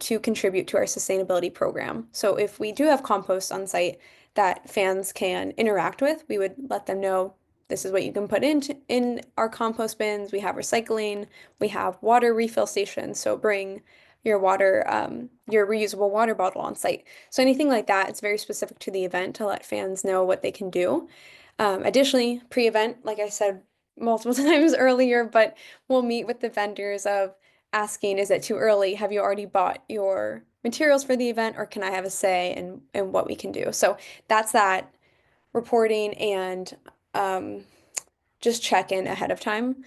to contribute to our sustainability program. So if we do have compost on site that fans can interact with, we would let them know this is what you can put in our compost bins. We have recycling, we have water refill stations. So bring your water, your reusable water bottle on site. So anything like that, it's very specific to the event to let fans know what they can do. Additionally, pre-event, like I said multiple times earlier, but we'll meet with the vendors of asking, is it too early? Have you already bought your materials for the event, or can I have a say in what we can do? So that's that reporting and just check in ahead of time.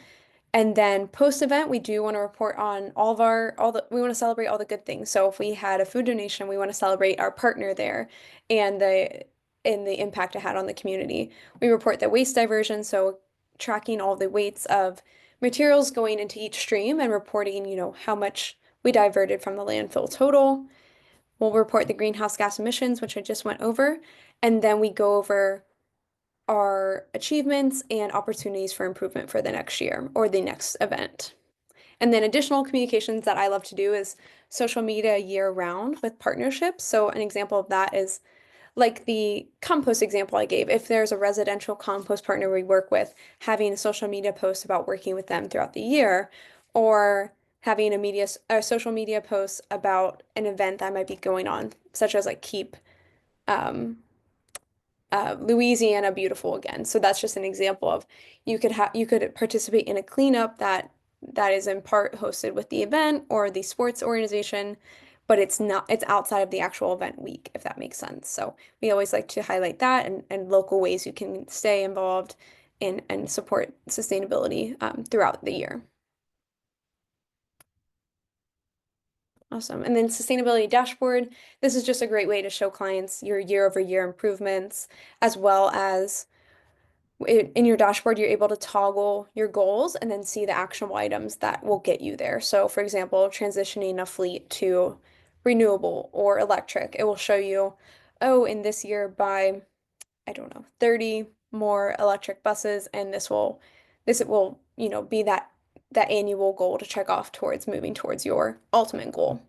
And then post event, we do want to report on we want to celebrate all the good things. So if we had a food donation, we want to celebrate our partner there and the impact it had on the community. We report the waste diversion, so tracking all the weights of materials going into each stream and reporting, how much we diverted from the landfill total. We'll report the greenhouse gas emissions, which I just went over, and then we go over our achievements and opportunities for improvement for the next year or the next event. And then additional communications that I love to do is social media year round with partnerships. So an example of that is like the compost example I gave. If there's a residential compost partner we work with, having a social media post about working with them throughout the year, or having a social media post about an event that might be going on, such as like keep um, Louisiana beautiful again. So that's just an example of you could participate in a cleanup that is in part hosted with the event or the sports organization, but it's outside of the actual event week, if that makes sense. So we always like to highlight that and local ways you can stay involved in and support sustainability throughout the year. Awesome. And then sustainability dashboard. This is just a great way to show clients your year-over-year improvements, as well as in your dashboard, you're able to toggle your goals and then see the actionable items that will get you there. So, for example, transitioning a fleet to renewable or electric, it will show you, oh, in this year by, I don't know, 30 more electric buses, and this will, be that annual goal to check off towards moving towards your ultimate goal.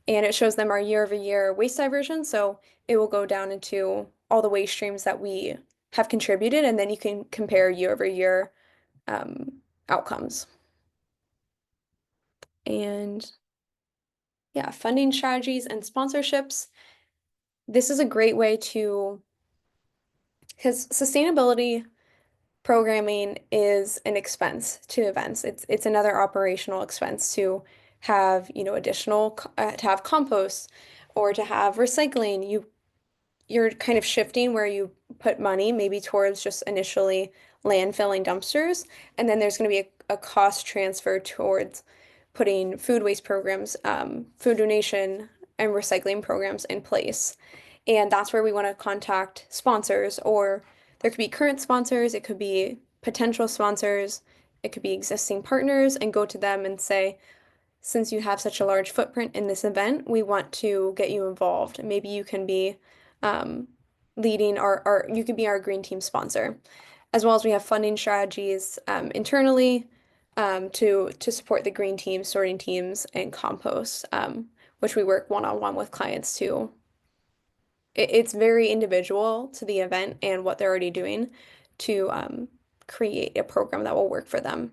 And it shows them our year-over-year waste diversion. So it will go down into all the waste streams that we have contributed, and then you can compare year-over-year outcomes. And yeah, funding strategies and sponsorships. This is a great way because sustainability programming is an expense to events. It's another operational expense to have, to have compost or to have recycling. You're kind of shifting where you put money maybe towards just initially landfilling dumpsters, and then there's going to be a cost transfer towards putting food waste programs, food donation, and recycling programs in place. And that's where we want to contact sponsors, or there could be current sponsors, it could be potential sponsors, it could be existing partners, and go to them and say, since you have such a large footprint in this event, we want to get you involved. Maybe you can be um, leading you could be our green team sponsor, as well as we have funding strategies internally to support the green teams, sorting teams, and compost, which we work one-on-one with clients to. It's very individual to the event and what they're already doing to create a program that will work for them.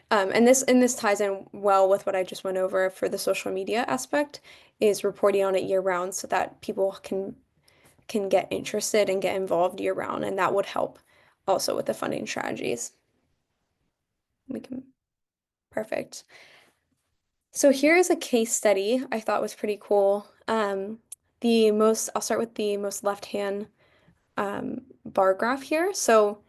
And this ties in well with what I just went over for the social media aspect, is reporting on it year round so that people can get interested and get involved year round, and that would help also with the funding strategies. We can Perfect. So here is a case study I thought was pretty cool. I'll start with the most left-hand bar graph here. So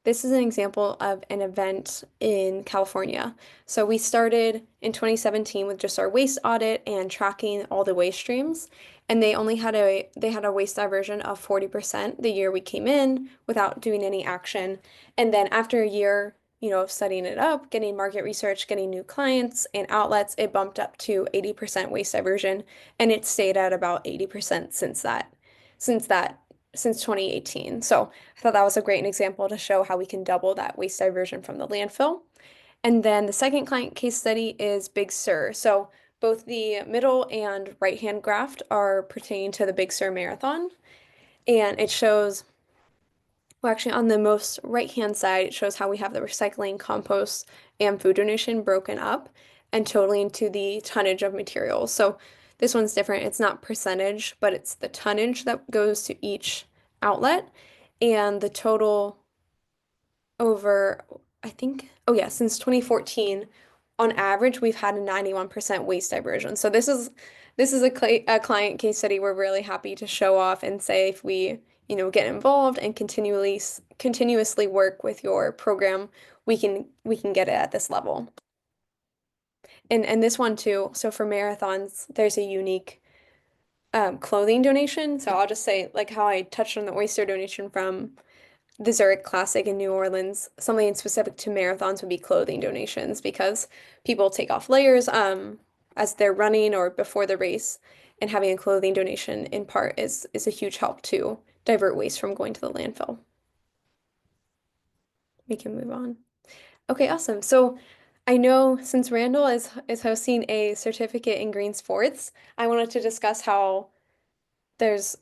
this is an example of an event in California. So we started in 2017 with just our waste audit and tracking all the waste streams. And they had a waste diversion of 40% the year we came in without doing any action. And then after a year, of studying it up, getting market research, getting new clients and outlets, it bumped up to 80% waste diversion, and it stayed at about 80% since that since 2018. So I thought that was a great example to show how we can double that waste diversion from the landfill. And then the second client case study is Big Sur. So both the middle and right-hand graph are pertaining to the Big Sur Marathon. And it shows, well, actually, on the most right-hand side, it shows how we have the recycling, compost, and food donation broken up and totaling to the tonnage of materials. So this one's different. It's not percentage, but it's the tonnage that goes to each outlet, and the total over, I think, oh yeah, since 2014, on average, we've had a 91% waste diversion. So this is a client case study we're really happy to show off and say if we, get involved and continuously work with your program, we can get it at this level. And this one too. So for marathons, there's a unique clothing donation. So I'll just say like how I touched on the oyster donation from the Zurich Classic in New Orleans, something specific to marathons would be clothing donations because people take off layers as they're running or before the race, and having a clothing donation in part is a huge help to divert waste from going to the landfill. We can move on. Okay, awesome. So I know since Randall is hosting a certificate in green sports, I wanted to discuss how there's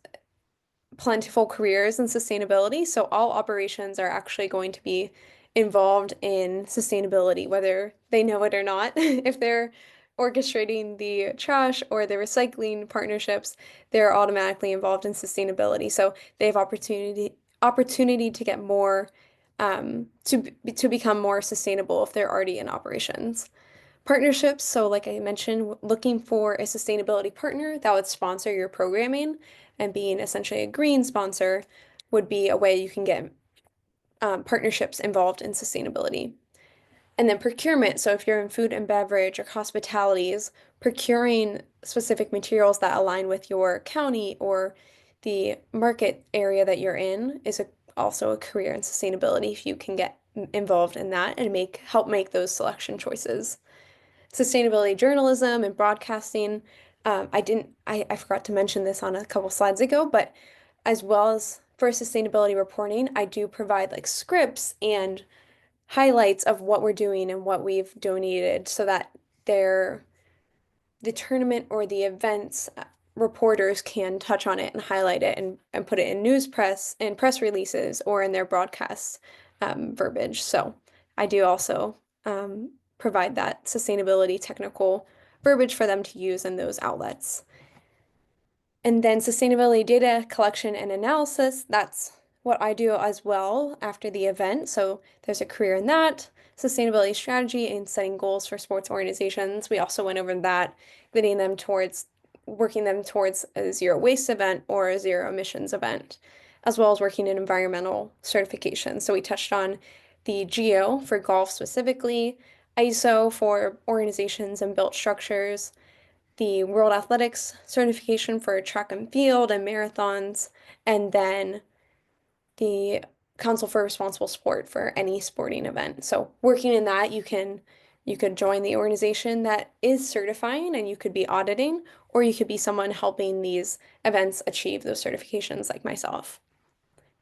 plentiful careers in sustainability. So all operations are actually going to be involved in sustainability, whether they know it or not. If they're orchestrating the trash or the recycling partnerships, they're automatically involved in sustainability. So they have opportunity to get more to become more sustainable if they're already in operations. Partnerships, so like I mentioned, looking for a sustainability partner that would sponsor your programming and being essentially a green sponsor would be a way you can get partnerships involved in sustainability. And then procurement, so if you're in food and beverage or hospitalities, procuring specific materials that align with your county or the market area that you're in is also a career in sustainability if you can get involved in that and help make those selection choices. Sustainability journalism and broadcasting. I forgot to mention this on a couple slides ago, but as well as for sustainability reporting, I do provide like scripts and highlights of what we're doing and what we've donated so that they're the tournament or the events reporters can touch on it and highlight it and put it in news press and press releases or in their broadcast verbiage. So I do also provide that sustainability technical verbiage for them to use in those outlets. And then sustainability data collection and analysis, that's what I do as well after the event. So there's a career in that. Sustainability strategy and setting goals for sports organizations. We also went over that, working them towards a zero waste event or a zero emissions event, as well as working in environmental certification. So we touched on the GEO for golf specifically, ISO for organizations and built structures, the World Athletics certification for track and field and marathons, and then the Council for Responsible Sport for any sporting event. So working in that, you could join the organization that is certifying and you could be auditing, or you could be someone helping these events achieve those certifications like myself.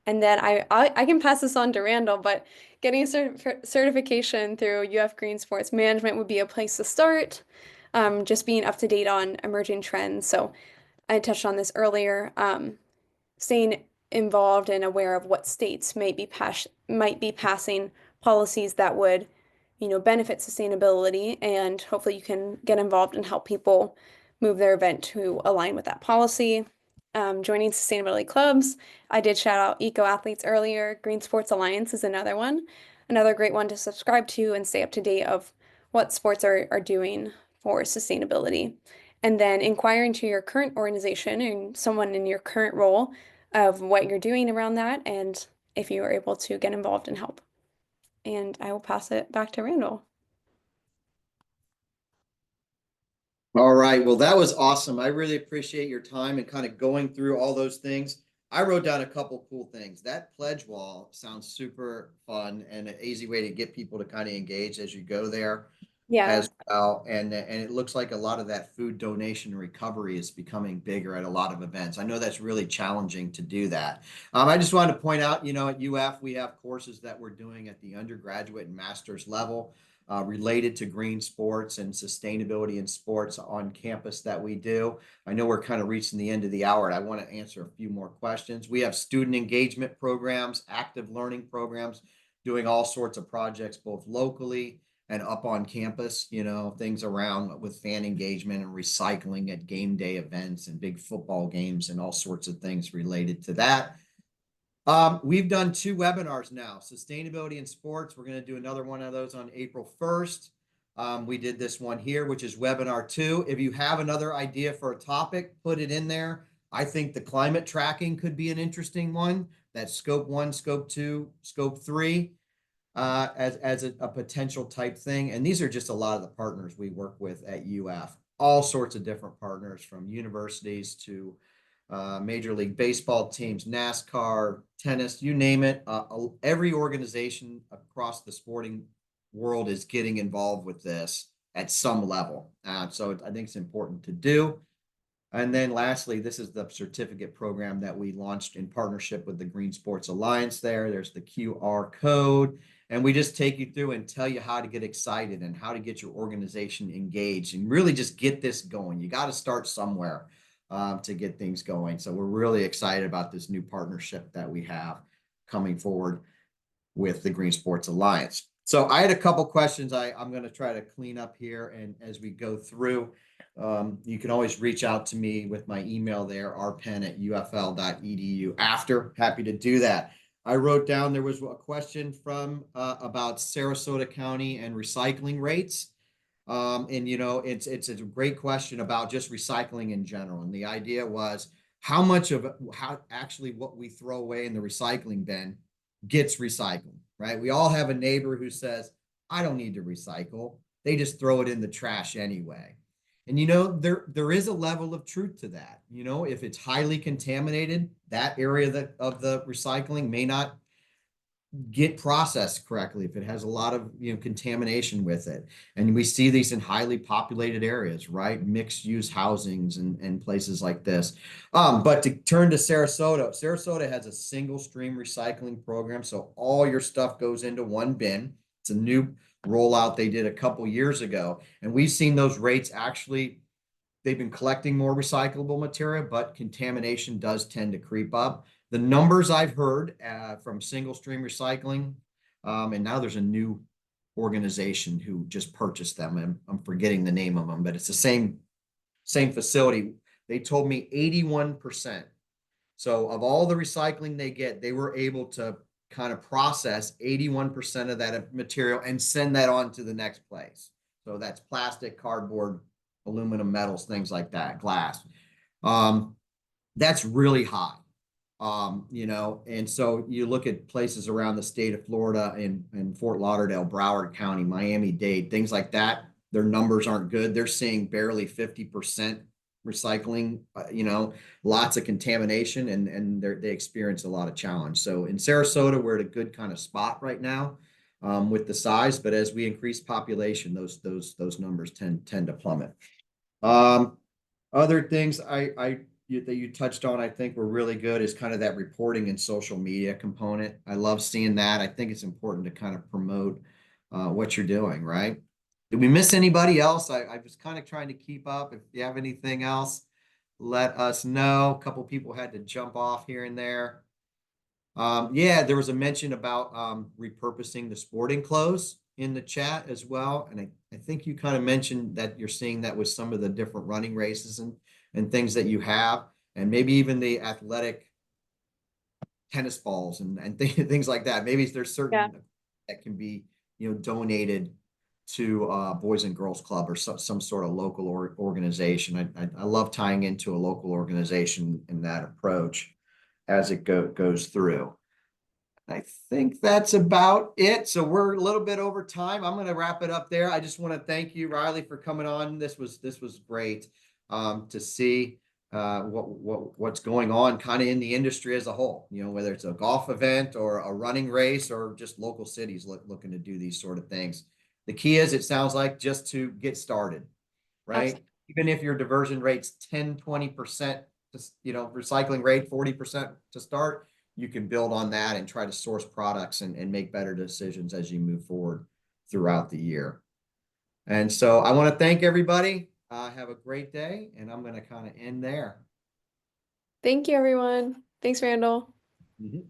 And then I can pass this on to Randall, but getting a certification through UF Green Sports Management would be a place to start. Just being up to date on emerging trends. So I touched on this earlier. Staying involved and aware of what states might be passing policies that would, benefit sustainability, and hopefully you can get involved and help people move their event to align with that policy. Joining sustainability clubs. I did shout out Eco Athletes earlier. Green Sports Alliance is another one. Another great one to subscribe to and stay up to date of what sports are doing for sustainability. And then inquiring to your current organization and someone in your current role of what you're doing around that and if you are able to get involved and help. And I will pass it back to Randall. All right. Well, that was awesome. I really appreciate your time and kind of going through all those things. I wrote down a couple cool things. That pledge wall sounds super fun and an easy way to get people to kind of engage as you go there Yeah. as well. And it looks like a lot of that food donation recovery is becoming bigger at a lot of events. I know that's really challenging to do that. I just wanted to point out, at UF, we have courses that we're doing at the undergraduate and master's level related to green sports and sustainability in sports on campus that we do. I know we're kind of reaching the end of the hour and I want to answer a few more questions. We have student engagement programs, active learning programs, doing all sorts of projects both locally and up on campus, things around with fan engagement and recycling at game day events and big football games and all sorts of things related to that. We've done 2 webinars now, sustainability in sports. We're going to do another one of those on April 1st. We did this one here, which is webinar 2. If you have another idea for a topic, put it in there. I think the climate tracking could be an interesting one. That's scope 1, scope 2, scope 3, as a potential type thing. And these are just a lot of the partners we work with at UF. All sorts of different partners, from universities to Major League Baseball teams, NASCAR, tennis, you name it. Every organization across the sporting world is getting involved with this at some level. So I think it's important to do. And then lastly, this is the certificate program that we launched in partnership with the Green Sports Alliance there. There's the QR code. And we just take you through and tell you how to get excited and how to get your organization engaged and really just get this going. You got to start somewhere to get things going. So we're really excited about this new partnership that we have coming forward with the Green Sports Alliance. So I had a couple questions I'm going to try to clean up here. And as we go through, you can always reach out to me with my email there, rpen@ufl.edu after. Happy to do that. I wrote down there was a question from about Sarasota County and recycling rates. And you know, it's a great question about just recycling in general. And the idea was how much of how actually what we throw away in the recycling bin gets recycled, right? We all have a neighbor who says, I don't need to recycle. They just throw it in the trash anyway. And you know, there is a level of truth to that. You know, if it's highly contaminated, that area of the recycling may not get processed correctly if it has a lot of contamination with it. And we see these in highly populated areas, right? Mixed use housings and places like this. But to turn to Sarasota has a single stream recycling program, so all your stuff goes into one bin. It's a new rollout they did a couple years ago, and we've seen those rates actually. They've been collecting more recyclable material, but contamination does tend to creep up. The numbers I've heard from single stream recycling, and now there's a new organization who just purchased them, and I'm forgetting the name of them, but it's the same facility. They told me 81%. So of all the recycling they get, they were able to kind of process 81% of that material and send that on to the next place. So that's plastic, cardboard, aluminum, metals, things like that, glass. That's really high. You know, and so you look at places around the state of Florida and Fort Lauderdale, Broward County, Miami-Dade, things like that, their numbers aren't good. They're seeing barely 50% recycling, you know, lots of contamination, and they experience a lot of challenge. So in Sarasota, we're at a good kind of spot right now with the size, but as we increase population, those numbers tend to plummet. Other things that you touched on, I think were really good is kind of that reporting and social media component. I love seeing that. I think it's important to kind of promote what you're doing, right? Did we miss anybody else? I was kind of trying to keep up. If you have anything else, let us know. A couple people had to jump off here and there. Yeah, there was a mention about repurposing the sporting clothes in the chat as well. And I think you kind of mentioned that you're seeing that with some of the different running races and things that you have, and maybe even the athletic tennis balls and things like that. Maybe there's certain that can be, donated to Boys and Girls Club or some sort of local organization. I love tying into a local organization in that approach as it goes through. I think that's about it. So we're a little bit over time. I'm going to wrap it up there. I just want to thank you, Riley, for coming on. This was great to see what's going on kind of in the industry as a whole, whether it's a golf event or a running race or just local cities looking to do these sort of things. The key is, it sounds like, just to get started, right? Absolutely. Even if your diversion rate's 10, 20%, recycling rate 40% to start, you can build on that and try to source products and make better decisions as you move forward throughout the year. And so I want to thank everybody. Have a great day, and I'm going to kind of end there. Thank you, everyone. Thanks, Randall. Mm-hmm.